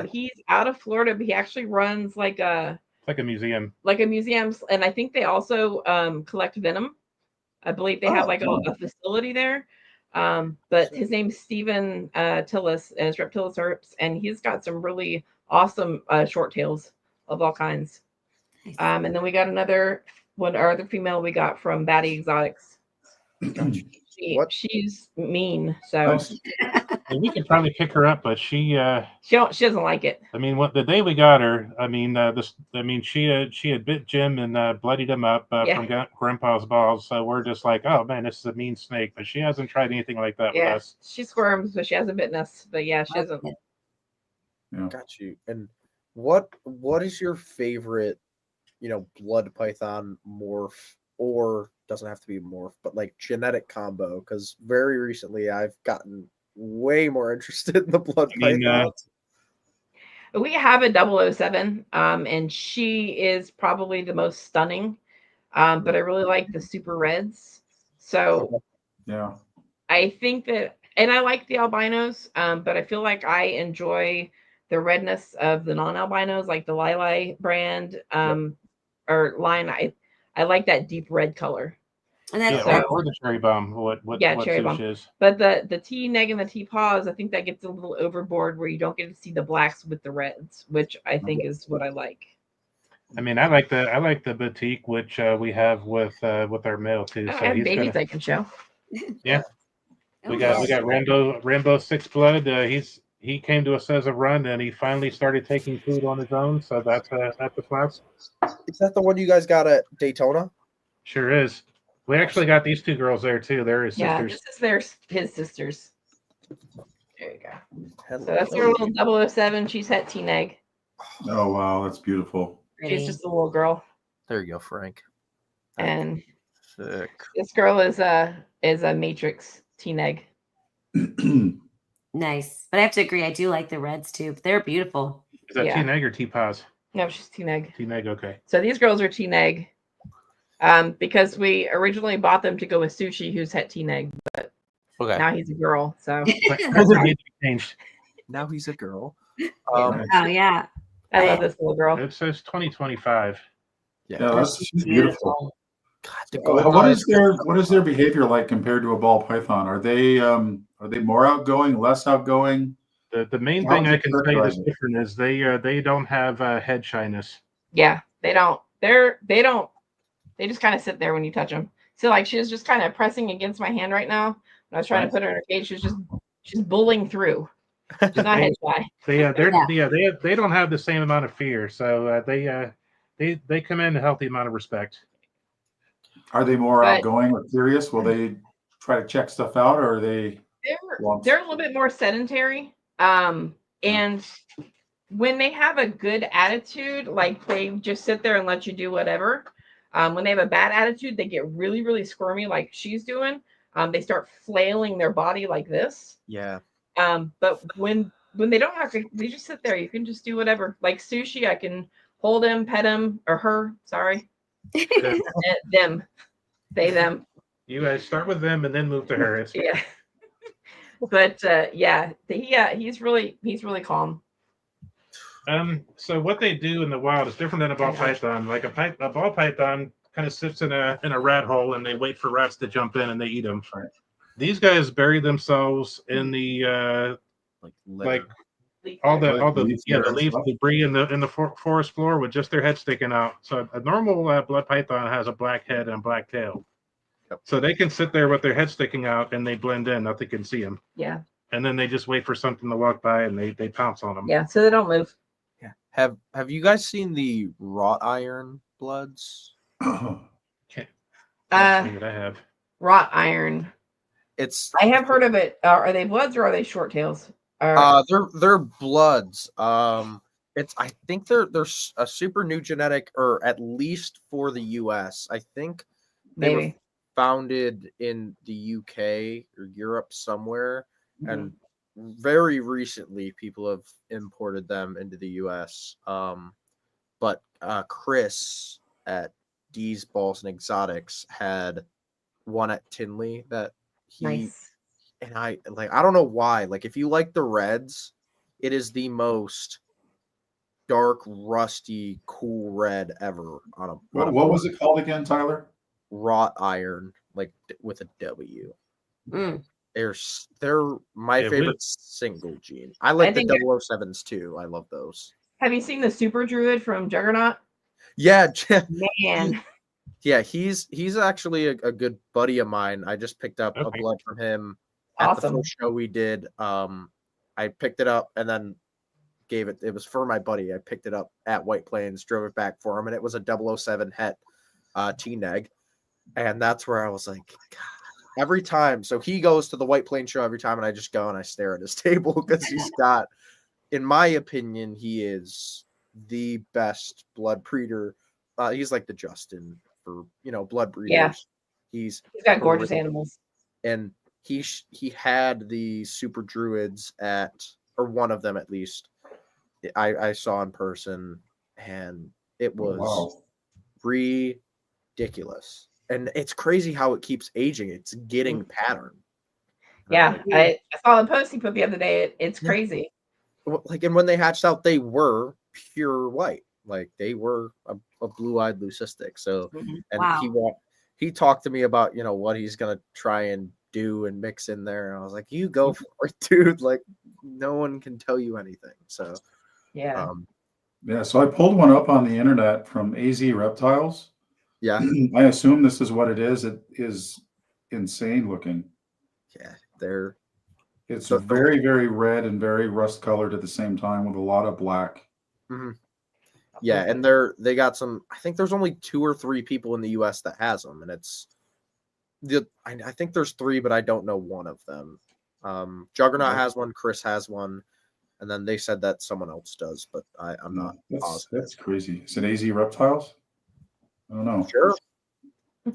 He's out of Florida, but he actually runs like a museum. And I think they also collect venom. I believe they have like a facility there. But his name's Steven Tillis, and it's Reptiles Herps, and he's got some really awesome short tails of all kinds. And then we got our other female we got from Batty Exotics. She's mean, so And we could probably pick her up, but she doesn't like it. I mean, the day we got her, she had bit Jim and bloodied him up from Grandpa's balls. So we're just like, oh man, this is a mean snake. But she hasn't tried anything like that with us. She squirms, but she hasn't bitten us. But yeah, she hasn't. Yeah. Got you. And what is your favorite, blood python morph, or doesn't have to be morph, but like genetic combo? Because very recently I've gotten way more interested in the blood pythons. We have a 007, and she is probably the most stunning. But I really like the super reds. So yeah, I think that, and I like the albinos, but I feel like I enjoy the redness of the non-albinos, like the Lili brand or line. I like that deep red color. And that's or the cherry bomb. What cherry bomb is. But the T neg and the T paws, I think that gets a little overboard where you don't get to see the blacks with the reds, which I think is what I like. I mean, I like the boutique, which we have with our male too. I have babies I can show. Yeah, we got Rambo 6 Blood. He came to us as a run, and he finally started taking food on his own. So that's a plus. Is that the one you guys got at Daytona? Sure is. We actually got these two girls there too. They're his sisters. This is his sisters. There you go. So that's your little 007. She's het T-neg. Oh wow, that's beautiful. She's just a little girl. There you go, Frank. And sick. This girl is a Matrix T-neg. Nice. But I have to agree, I do like the reds too. They're beautiful. Is that T-neg or T-paws? No, she's T-neg. T-neg, okay. So these girls are T-neg. Because we originally bought them to go with Sushi, who's het T-neg, but now he's a girl. So now he's a girl. Oh yeah. I love this little girl. It says 2025. Yeah, that's beautiful. What is their behavior like compared to a ball python? Are they more outgoing, less outgoing? The main thing I can say that's different is they don't have head shyness. Yeah, they don't. They just kind of sit there when you touch them. So like she was just kind of pressing against my hand right now. When I was trying to put her in her cage, she's bullying through. She's not head shy. They don't have the same amount of fear, so they come in a healthy amount of respect. Are they more outgoing or curious? Will they try to check stuff out, or are they? They're a little bit more sedentary. And when they have a good attitude, like they just sit there and let you do whatever. When they have a bad attitude, they get really, really squirmy, like she's doing. They start flailing their body like this. Yeah. But when they don't have to, they just sit there. You can just do whatever. Like Sushi, I can hold him, pet him, or her. Sorry, them. You guys start with them and then move to her. Yeah. But he's really calm. So what they do in the wild is different than a ball python. Like a ball python kind of sits in a rat hole and they wait for rats to jump in and they eat them. These guys bury themselves in the the leaf debris in the forest floor with just their head sticking out. So a normal blood python has a black head and a black tail. Yep. So they can sit there with their head sticking out and they blend in. Nothing can see them. Yeah. And then they just wait for something to walk by and they pounce on them. Yeah. So they don't move. Yeah. Have you guys seen the wrought iron bloods? That I have. Wrought iron. I have heard of it. Are they bloods or are they short tails? They're bloods. I think they're a super new genetic, or at least for the US. I think they were founded in the UK or Europe somewhere, and very recently people have imported them into the US. But Chris at D's Balls and Exotics had one at Tinley that nice. And I don't know why. Like, if you like the reds, it is the most dark, rusty, cool red ever on a. What was it called again, Tyler? Wrought iron, like with a W. They're my favorite single gene. I like the 007s too. I love those. Have you seen the Super Druid from Juggernaut? Yeah, man. Yeah, he's actually a good buddy of mine. I just picked up a blood from him at the first show we did. I picked it up and then gave it. It was for my buddy. I picked it up at White Plains, drove it back for him, and it was a 007 het T-neg. And that's where I was like, God, every time. So he goes to the White Plains show every time, and I just go and I stare at his table because he's got, in my opinion, he is the best blood breeder. He's like the Justin for blood breeders. Yeah. He's got gorgeous animals. And he had the super druids or one of them at least. I saw in person, and it was ridiculous. And it's crazy how it keeps aging. It's getting pattern. Yeah, I saw the post he put the other day. It's crazy. And when they hatched out, they were pure white. Like, they were a blue-eyed leucistic. So, and he talked to me about what he's gonna try and do and mix in there. And I was like, you go for it, dude. Like, no one can tell you anything. So yeah. So I pulled one up on the internet from AZ Reptiles. Yeah. I assume this is what it is. It is insane looking. Yeah, it's very, very red and very rust colored at the same time with a lot of black. Mm-hmm. Yeah, and they got some. I think there's only 2 or 3 people in the US that has them, and I think there's 3, but I don't know one of them. Juggernaut has one, Chris has one, and then they said that someone else does, but I'm not positive. That's crazy. Is it AZ Reptiles? I don't know. Sure.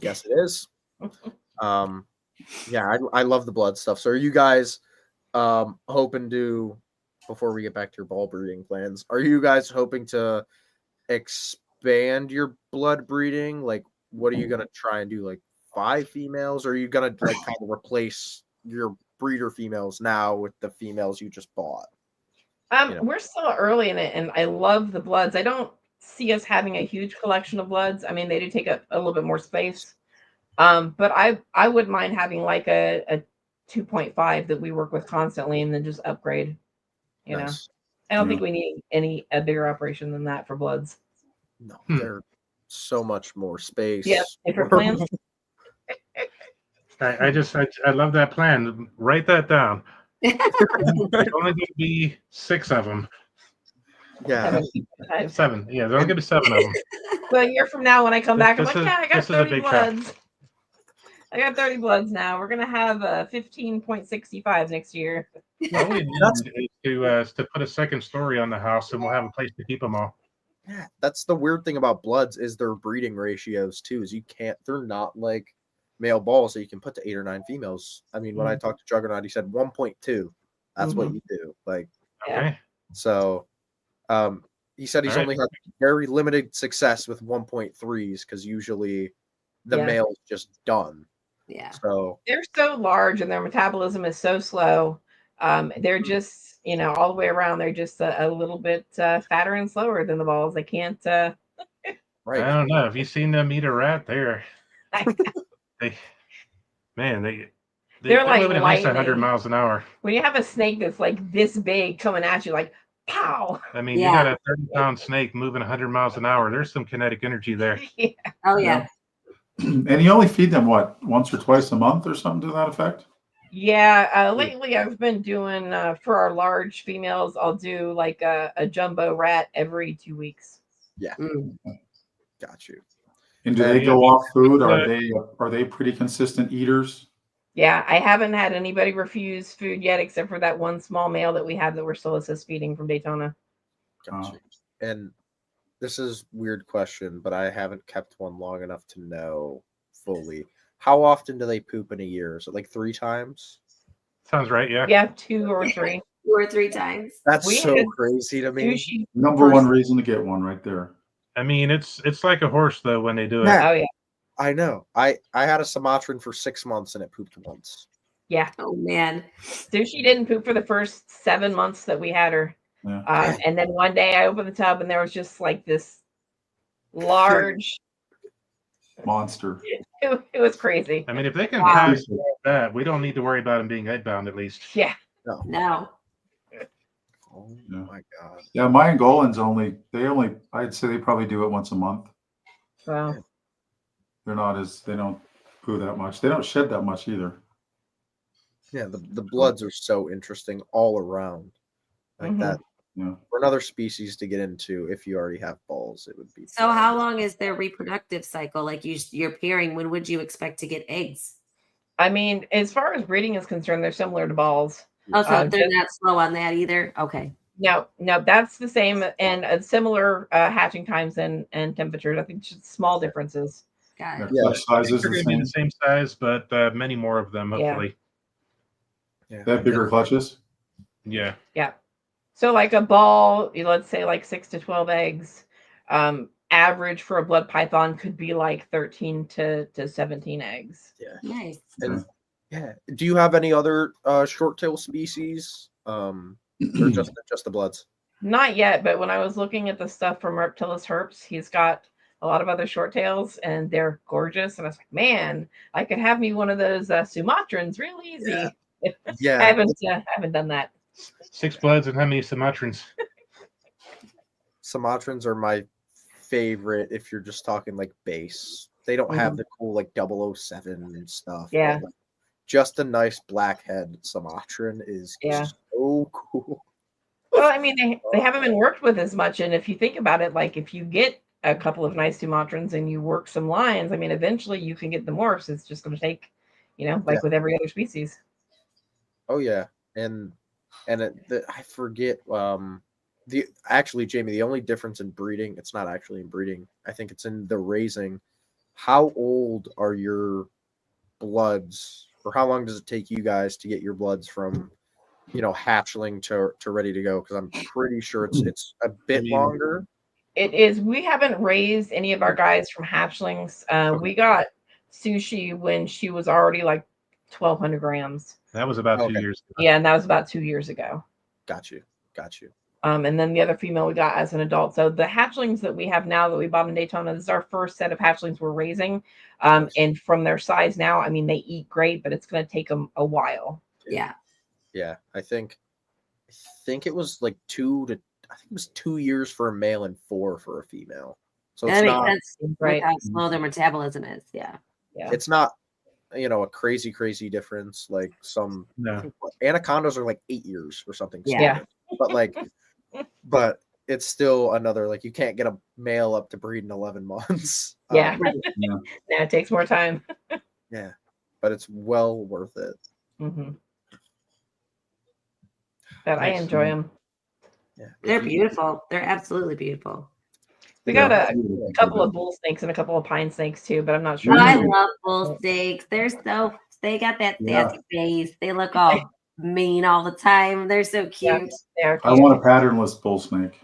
Yes, it is. Yeah, I love the blood stuff. So are you guys hoping to, before we get back to your ball breeding plans, are you guys hoping to expand your blood breeding? Like, what are you going to try and do? Like 5 females? Or are you going to like kind of replace your breeder females now with the females you just bought? We're still early in it, and I love the bloods. I don't see us having a huge collection of bloods. I mean, they do take up a little bit more space. But I wouldn't mind having like a 2.5 that we work with constantly and then just upgrade. You know, I don't think we need a bigger operation than that for bloods. No, they're so much more space. Yeah, different plans. I love that plan. Write that down. There's only going to be 6 of them. Yeah, 7. Yeah, there's only going to be 7 of them. So a year from now, when I come back, I'm like, I got 30 bloods. I got 30 bloods now. We're gonna have 15.65 next year. All we need is to put a second story on the house, and we'll have a place to keep them all. Yeah, that's the weird thing about bloods is their breeding ratios too. Is they're not like male balls that you can put to 8 or 9 females. I mean, when I talked to Juggernaut, he said 1.2. That's what you do. Like, okay. So, he said he's only had very limited success with 1.3s because usually the male's just done. Yeah. So they're so large and their metabolism is so slow. They're just, all the way around. They're just a little bit fatter and slower than the balls. They can't. Right. I don't know. Have you seen them eat a rat? They're They're like moving at least 100 lightning. miles an hour. When you have a snake that's like this big coming at you, like pow. I mean, Yeah. you got a 30-pound snake moving 100 miles an hour. There's some kinetic energy there. Yeah. Oh yeah. And you only feed them what, once or twice a month or something to that effect? Yeah, lately I've been doing for our large females, I'll do like a jumbo rat every 2 weeks. Yeah. Mm. Got you. And do And they yeah, go off food? but- Are they pretty consistent eaters? Yeah, I haven't had anybody refuse food yet, except for that one small male that we have that we're still assist feeding from Daytona. Got you. And this is weird question, but I haven't kept one long enough to know fully. How often do they poop in a year? Is it like 3 times? Sounds right, yeah. Yeah, 2 or 3. 2 or 3 times. That's We so had crazy to me. Sushi. Number one reason to get one right there. I mean, it's like a horse, though, when they do it. Yeah. Oh yeah, I know. I had a Sumatran for 6 months and it pooped once. yeah. Oh man. Sushi didn't poop for the first 7 months that we had her. Yeah. And then one day I opened the tub and there was just like this large. Monster. It was crazy. I mean, if they can Wow. pass that, we don't need to worry about them being egg-bound, at least. Yeah. No. Oh Yeah. my god. Yeah, my Angolans I'd say they probably do it once a month. Wow. They don't poo that much. They don't shed that much either. Yeah, the bloods are so interesting all around. Like Mhm. that Yeah. for another species to get into, if you already have balls, it would be So how long is their reproductive cycle? Like you're pairing, when would you expect to get eggs? I mean, as far as breeding is concerned, they're similar to balls. Oh, so they're just- not slow on that either. Okay. No, that's the same and similar hatching times and temperatures. I think just small differences. Got Their it. Yeah. clutch sizes They're the going to be same. the same size, but many more of them, Yeah. hopefully. Yeah. They have bigger clutches. Yeah. Yeah. So like a ball, let's say like 6 to 12 eggs. Average for a blood python could be like 13 to 17 eggs. Yeah. Nice. And yeah. Do you have any other short tail species? Or just the bloods? Not yet, but when I was looking at the stuff from Reptiles Herps, he's got a lot of other short tails and they're gorgeous. And I was like, man, I could have me one of those Sumatrans real easy. Yeah. I haven't done that. 6 bloods and how many Sumatrans? Sumatrans are my favorite if you're just talking like base. They don't have the cool like 007 and stuff. but, Yeah. like, just a nice blackhead Sumatran is Yeah. so cool. Well, I mean, they haven't been worked with as much. And if you think about it, like if you get a couple of nice Sumatrans and you work some lines, I mean, eventually you can get the morphs. It's just going to take, like with every other species. Oh yeah, and I forget. Jamie, the only difference in breeding, it's not actually in breeding. I think it's in the raising. How old are your bloods, or how long does it take you guys to get your bloods from, hatchling to ready to go? Because I'm pretty sure it's a bit longer. It is. We haven't raised any of our guys from hatchlings. We got Sushi when she was already like 1,200 grams. That was about 2 Okay. years ago. Yeah, and that was about 2 years ago. Got you. And then the other female we got as an adult. So the hatchlings that we have now that we bought in Daytona, this is our first set of hatchlings we're raising. And from their size now, I mean, they eat great, but it's going to take them a while. Yeah. Yeah, I think it was like 2 years for a male and 4 for a female. So That it's makes not sense with Right. how slow their metabolism is. Yeah. Yeah. it's not a crazy difference like some. I No. think anacondas are like 8 years or something. Yeah. stupid. But it's still another, like, you can't get a male up to breed in 11 months. Yeah. Yeah. Yeah, it takes more time. Yeah, but it's well worth it. hmm But I Nice. enjoy them. Yeah, They're beautiful. They're absolutely beautiful. We got Yeah. a couple of bull snakes and a couple of pine snakes too, but I'm not sure. Oh, I Really? love bull steaks. They got that Yeah. sassy face. They look all mean all the time. They're so Yeah. cute. They're I cute. want a patternless bull snake.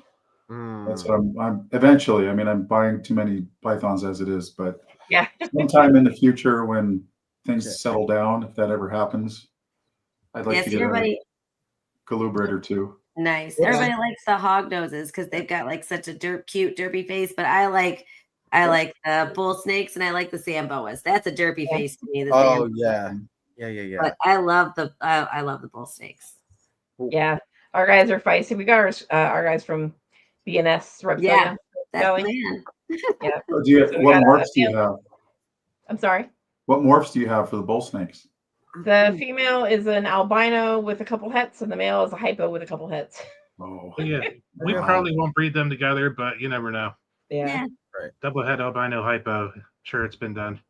Mm. That's what I'm eventually. I mean, I'm buying too many pythons as it is, but Yeah. sometime in the future when things Yeah. settle down, if that ever happens, I'd like Yes, to get a everybody. galubrid or two. Nice. What's- Everybody likes the hog noses because they've got like such a cute derpy face. But I like the bull snakes and I like the Samboas. That's a derpy Yeah. face to me. The Oh Samboa. yeah, Yeah. But I love the bull snakes. Yeah, our guys are feisty. We got our guys from BNS Reptile. Yeah, that's Kelly. man. Yeah. Oh, do you So we what got morphs do you have? I'm sorry. What morphs do you have for the bull snakes? The female is an albino with a couple hets, and the male is a hypo with a couple hets. Oh, Yeah, we Wow. probably won't breed them together, but you never know. Yeah. Double head albino hypo. Sure, it's been done.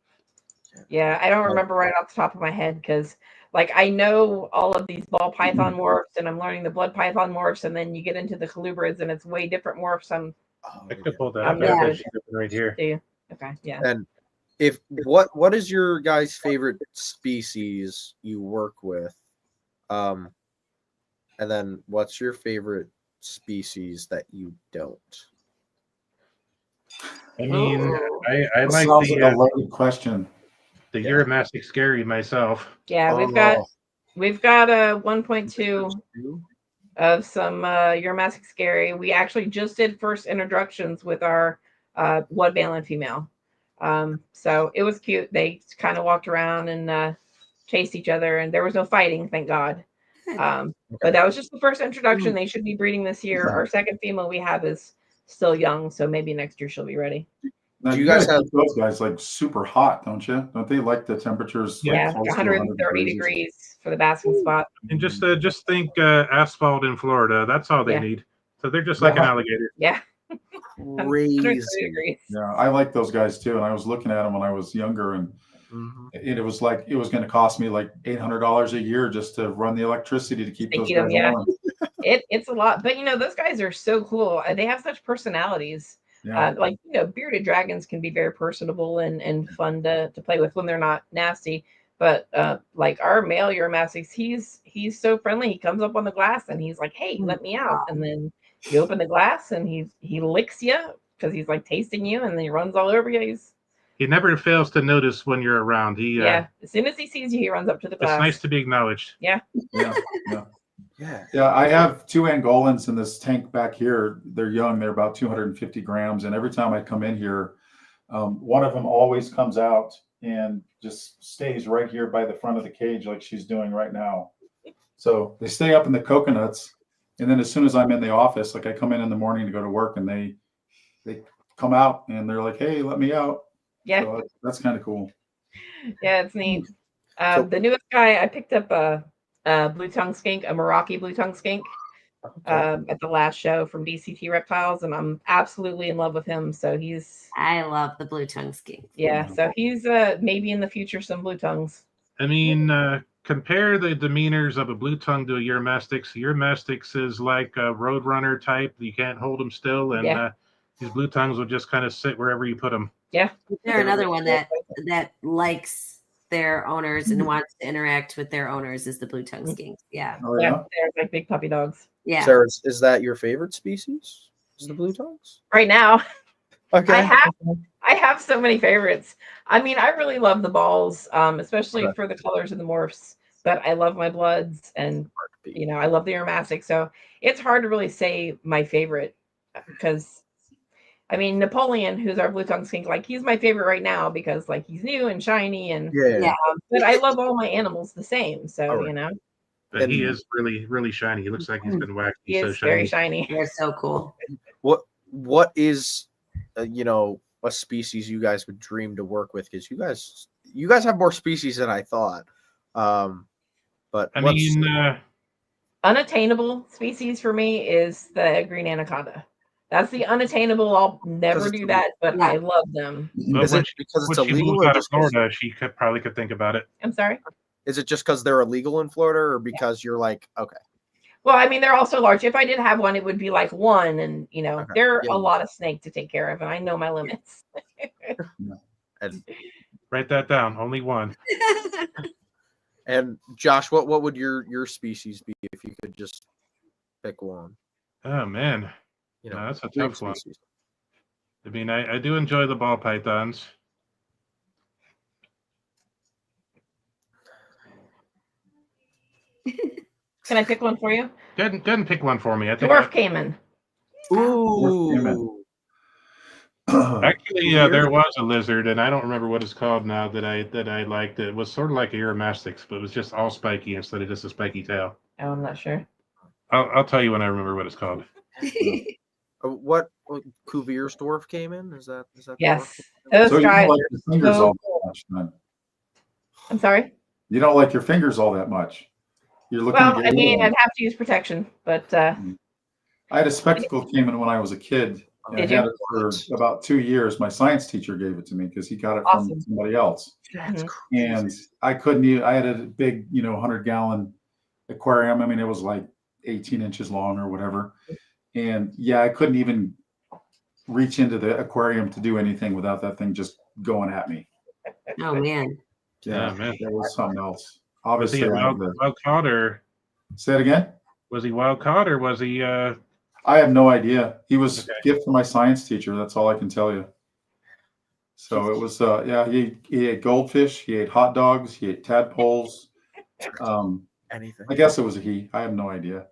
Yeah, I don't remember right off the top of my head because, like, I know all of these ball python morphs, and I'm learning the blood python morphs, and then you get into the colubrids, and it's way different morphs. I could pull that I'm up. not I've good. got it right here. Do you? Okay, yeah. And if what is your guys' favorite species you work with? And then what's your favorite species that you don't? I mean, Ooh. I like sounds like a the loaded question. Uromastic scary myself. Yeah, we've got a 1.2 of some Uromastic scary. We actually just did first introductions with our blood balin female. So it was cute. They kind of walked around and chased each other, and there was no fighting, thank God. But that was just the first introduction. They should be breeding this year. Our second female we have is still young, so maybe next year she'll be ready. Now, Do you you guys guys have- keep those guys like super hot, don't you? Don't they like the temperatures? Yeah, like like close to 130 degrees for the basking spot. And just think asphalt in Florida. That's all they Yeah. need. So they're just like an Yeah. alligator. Yeah. Crazy. 130 degrees. Yeah, I like those guys too. And I was looking at them when I was younger, and it was like it was going to cost me like $800 a year just to run the electricity to keep They those keep guys them, yeah. on. It's a lot, but those guys are so cool. They have such personalities. Yeah. Like bearded dragons can be very personable and fun to play with when they're not nasty. But like our male Uromastics, he's so friendly. He comes up on the glass and he's like, "Hey, let me out!" And then you open the glass and he licks you because he's like tasting you, and then he runs all over you. He never fails to notice when you're around. Yeah, as soon as he sees you, he runs up to the glass. It's nice to be acknowledged. Yeah. Yeah, I have 2 Angolans in this tank back here. They're young. They're about 250 grams. And every time I come in here, one of them always comes out and just stays right here by the front of the cage like she's doing right now. So they stay up in the coconuts. And then as soon as I'm in the office, like I come in the morning to go to work, and they come out and they're like, "Hey, let me out." Yeah. So that's kind of cool. Yeah, it's neat. The newest guy, I picked up a blue tongue skink, a Meraki blue tongue skink, at the last show from DCT Reptiles, and I'm absolutely in love with him. So I love the blue tongue skink. Yeah, so he's maybe in the future some blue tongues. I mean, compare the demeanors of a blue tongue to a Uromastix. Uromastix is like a roadrunner type. You can't hold them still, and these blue tongues will just kind of sit wherever you put them. Yeah. They're another one that likes their owners and wants to interact with their owners is the blue tongue skinks. Yeah. Oh, yeah. They're like big puppy dogs. Yeah. Sarah, is that your favorite species? Is the blue tongues? Right now. Okay. I have so many favorites. I mean, I really love the balls, especially for the colors and the morphs. But I love my bloods, and I love the Uromastic. So it's hard to really say my favorite because, I mean, Napoleon, who's our blue tongue skink, like he's my favorite right now because like he's new and shiny, and but I love all my animals the same. So But he is really, really shiny. He looks like he's been waxed. He is very shiny. They're so cool. What is a species you guys would dream to work with? Because you guys have more species than I thought. But I mean, unattainable species for me is the green anaconda. That's the unattainable. I'll never do that, but I love them. But is it because it's illegal, moves or out of just 'cause- Florida, she probably could think about it. I'm sorry. Is it just because they're illegal in Florida, or because you're like, okay? Well, I mean, they're also large. If I did have one, it would be like one, and they're a lot of snake to take care of, and I know my limits. And write that down. Only one. And Josh, what would your species be if you could just pick one? Oh man, no, that's a big tough one. species. I mean, I do enjoy the ball pythons. Can I pick one for you? Go ahead and pick one for me. I think Dwarf caiman. Ooh. Actually, there was a lizard, and I don't remember what it's called now that I liked. It was sort of like a Eurymastix, but it was just all spiky instead of just a spiky tail. Oh, I'm not sure. I'll tell you when I remember what it's called. What Cuvier's dwarf came in? Is that the Yes, dwarf? those So you guys. don't like your fingers so all cool. that much, then. I'm sorry. You don't like your fingers all that much. You're looking Well, to I get rid mean, of I'd them. have to use protection, but I had a spectacle came in when I was a kid. And I Did had you? it for about 2 years. My science teacher gave it to me because he got it Awesome. from somebody else. That's Mhm. crazy. And I couldn't even, I had a big, 100-gallon aquarium. I mean, it was like 18 inches long or whatever. And yeah, I couldn't even reach into the aquarium to do anything without that thing just going at me. Oh man. Yeah, man. That was something else. Was he Obviously, a wild caught, or say it again. was he wild caught, or was he? I have no idea. He was Okay. a gift from my science teacher. That's all I can tell you. So it was, yeah, he ate goldfish, he ate hot dogs, he ate tadpoles. Anything. I guess it was a he. I have no idea.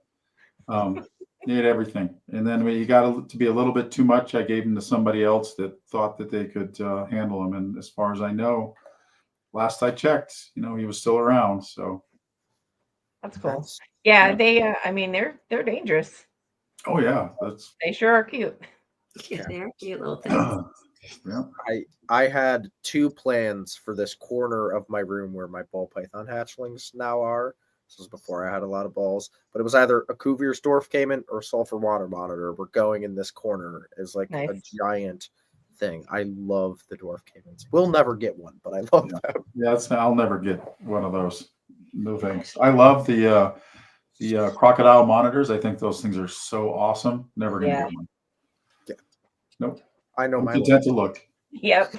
He ate everything. And then when he got to be a little bit too much, I gave him to somebody else that thought that they could handle him. And as far as I know, last I checked, he was still around. So, That's cool. That's- Yeah, yeah. they. I mean, they're dangerous. oh yeah, that's They sure are cute. They're cute little things. yeah. I had 2 plans for this corner of my room where my ball python hatchlings now are. This was before I had a lot of balls, but it was either a Cuvier's dwarf cayman or sulfur water monitor. We're going in this corner as like a Nice. giant thing. I love the dwarf caymans. We'll never get one, but I love them. Yeah, I'll never get one of those. No thanks. I love the crocodile monitors. I think those things are so awesome. Never gonna Yeah. get one. Yeah. Nope. I know I'm my content to look. Yep.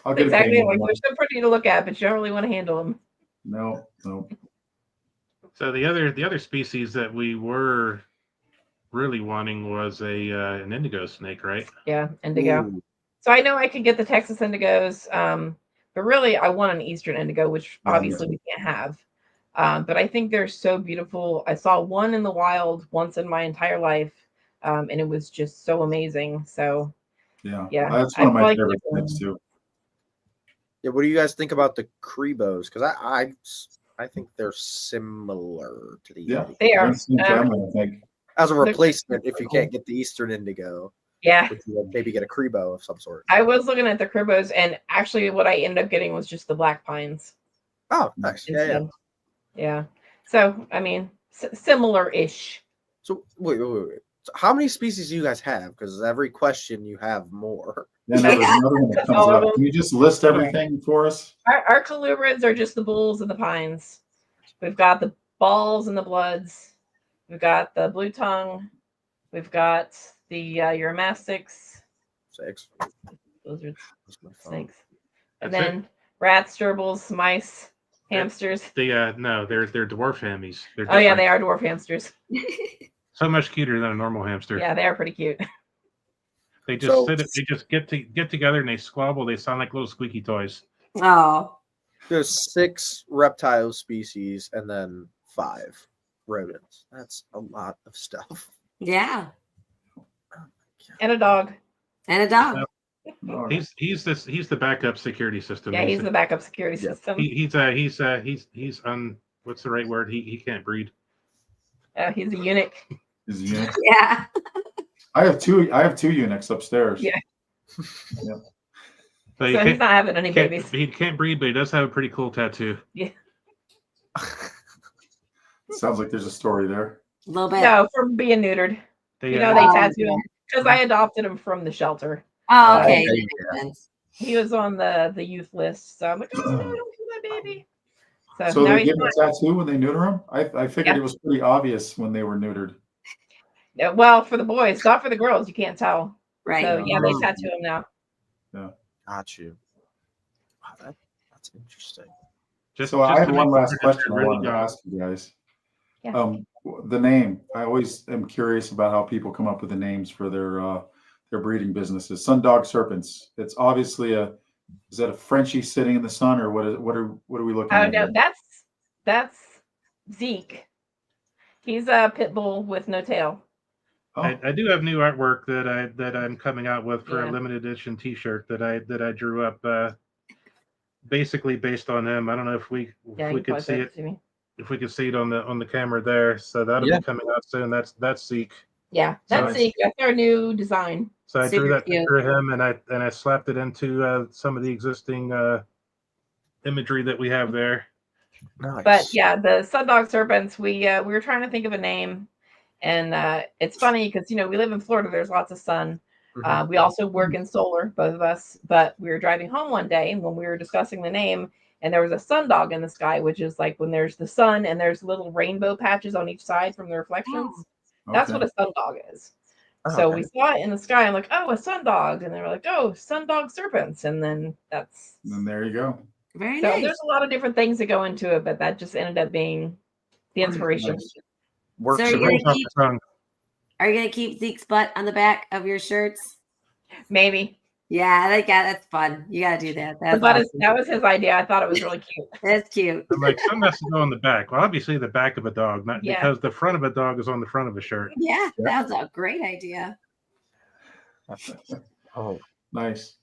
I'll get Exactly. a Like payment. they're so pretty to look at, but you don't really want to handle them. No. So the other species that we were really wanting was an indigo snake, right? Yeah, indigo. Ooh, So I know I could get the Texas indigos, but really I want an Eastern indigo, which Yeah, me obviously we can't have. But I think they're so beautiful. I saw one in the wild once in my entire life, and it was just so amazing. So Yeah. yeah, That's I one of my feel like favorite there's things too. yeah. What do you guys think about the Crebos? Because I think they're similar to the Yeah. indigo. They They're are. in the same family, I think. As a They're replacement, if you cool. can't get the Eastern indigo, Yeah. would you maybe get a Crebo of some sort? I was looking at the Cribos, and actually what I ended up getting was just the black pines Oh, nice. Yeah, yeah. instead. Yeah. So I mean, similar-ish. So wait. So how many species do you guys have? Because every question you have more. Yeah, no, there's another one that comes All of up. them. Can you just list everything for us? Our colubrids are just the bulls and the pines. We've got the balls and the bloods. We've got the blue tongue. We've got the Eurymastix. 6. Those are That's my phone. snakes. And That's it? then rats, gerbils, mice, hamsters. No, they're dwarf hammies. They're Oh yeah, different. they are dwarf hamsters. So much cuter than a normal hamster. Yeah, they are pretty cute. They just So- they just get together and they squabble. They sound like little squeaky toys. Oh, There's 6 reptile species and then 5 rodents. That's a lot of stuff. yeah. And a dog. And a dog. All right. He's the backup security system. Yeah, he's the backup security Yeah. system. he's what's the right word? He can't breed. He's a eunuch. Is he in? Yeah. I have two eunuchs upstairs. Yeah. So So he's not having any babies. he can't breed, but he does have a pretty cool tattoo. Sounds like there's a story there. A little bit. No, from being neutered. They, You know, they Oh, tattoo yeah. him because I adopted him from the shelter. Oh, okay. Okay, That makes sense. He was on the youth list, so I'm like, oh, no, don't kill my baby. So, So now they he's give him a tattoo when they neuter him? I figured Yeah. it was pretty obvious when they were neutered. well for the boys, not for the girls. You can't tell. Right. So yeah, they Oh. tattoo him now. Got you. Wow, that's interesting. So I have to one make last sure that question they're I really wanted to young. ask you guys. Yeah. The name. I always am curious about how people come up with the names for their breeding businesses. Sundog Serpents. It's obviously is that a Frenchie sitting in the sun, or what are we looking Oh at? no, here? that's Zeke. He's a pit bull with no tail. Oh, I do have new artwork that I'm coming out with for Yeah. a limited edition T-shirt that I drew up basically based on him. I don't know if we Yeah, you could probably see sent it. to me. If we could see it on the camera there, so that'll Yeah. be coming out soon. That's Zeke. Yeah, that's Nice. that's our new design. So I drew Super that cute. picture of him, and I slapped it into some of the existing imagery that we have there. Nice. But yeah, the Sundog Serpents, we were trying to think of a name, and it's funny because we live in Florida. There's lots of sun. Mhm. We also work in solar, both of us. But we were driving home one day when we were discussing the name, and there was a sundog in the sky, which is like when there's the sun and there's little rainbow patches on each side from the reflections. That's okay. what a sundog is. Oh, So okay. we saw it in the sky. I'm like, oh, a sundog, and they were like, oh, Sundog Serpents, and then that's. And then there you go. Very So nice. there's a lot of different things that go into it, but that just ended up being the inspiration. Nice. Works So for you're me. gonna Off keep the tongue. Are you gonna keep Zeke's butt on the back of your shirts? Maybe. Yeah, that's fun. You gotta do that. That's But awesome. that was his idea. I thought it was really cute. That's cute. I'm like, some has to go on the back. Well, obviously the back of a dog, not Yeah. because the front of a dog is on the front of a shirt. Yeah, Yeah. that was a great idea. Oh, Nice.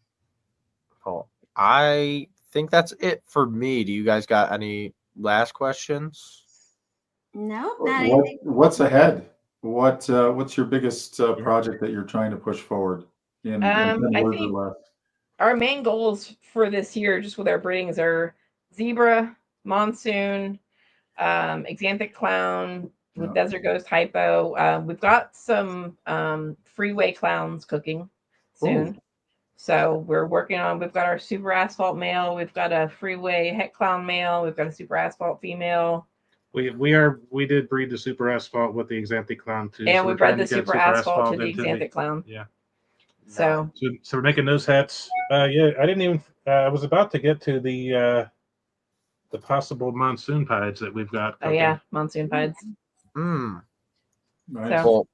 oh, I think that's it for me. Do you guys got any last questions? No, not anything. What's ahead? What's your biggest project that you're trying to push forward in 10 I words or think less? our main goals for this year, just with our breedings, are zebra, monsoon, Xanthic clown, with Yeah. desert ghost hypo. We've got some freeway clowns cooking soon. So we're working on, we've got our super asphalt male, we've got a freeway het clown male, we've got a super asphalt female, We did breed the super asphalt with the Xanthic clown too. and so we we're bred trying the to get super asphalt to the into Xanthic clown. yeah. So So we're making those hats. Yeah, I didn't even. I was about to get to the possible monsoon pieds that we've got. oh yeah, monsoon pieds. Hmm. Nice. So- Well,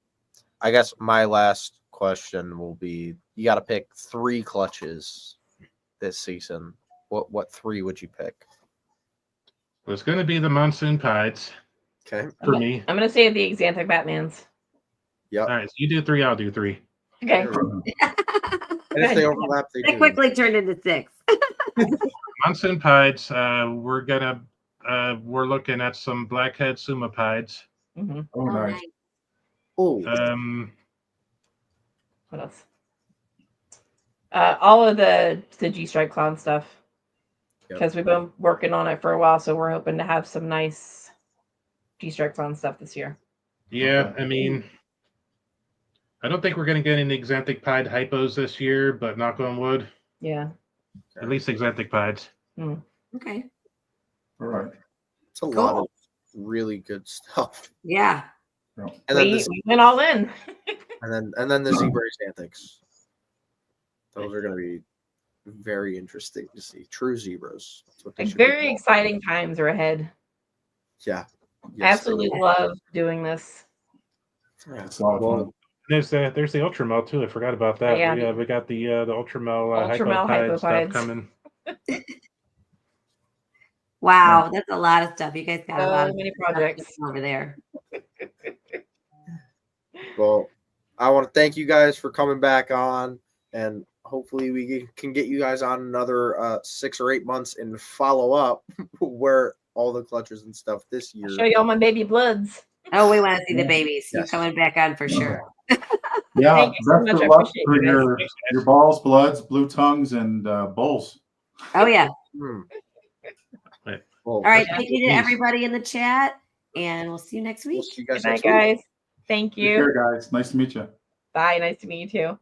I guess my last question will be: you got to pick 3 clutches this season. What 3 would you pick? It's going to be the monsoon pieds Okay. for me. I'm gonna say the Xanthic Batmans. Yep. All right, so you do 3, I'll do 3. Okay. There we go. And if they overlap, they That do. quickly turned into 6. Monsoon pieds. We're looking at some blackhead suma pieds. Mhm. Oh, nice. Oh, What else? All of the G-stripe clown stuff, because we've been working on it for a while, so we're hoping to have some nice G-stripe clown stuff this year. yeah, I mean, I don't think we're going to get any Xanthic pied hypos this year, but knock on wood, Yeah. at least Xanthic pieds. Okay. All right. it's a lot of really good stuff. Yeah. And then We went all in. and then the zebra Xanthics. Those are going to be very interesting to see. True zebras. That's what they should be Very called. exciting times are ahead. Yeah. Absolutely love doing this. It's a lot of Well, fun. There's the Ultramel too. I forgot about that. Yeah. We got the Ultramel Ultramel hypo stuff hypopieds. coming. Wow, that's a lot of stuff. You guys got a lot So of many stuff projects. over there. Well, I want to thank you guys for coming back on, and hopefully we can get you guys on another 6 or 8 months and follow up where all the clutches and stuff this year. I'll show you all my baby bloods. Oh, we want to see the babies. Yes. You're coming back on for sure. Yeah, Thank you so best much. of I luck appreciate for you guys. your balls, bloods, blue tongues, and bulls. Oh, yeah. Hmm. Right. Well, All right. Yeah. Thank you to everybody in the chat, and we'll see you next we'll week. see you guys Good night, next week. guys. Thank Take you. care, guys. Nice to meet you. Bye. Nice to meet you too.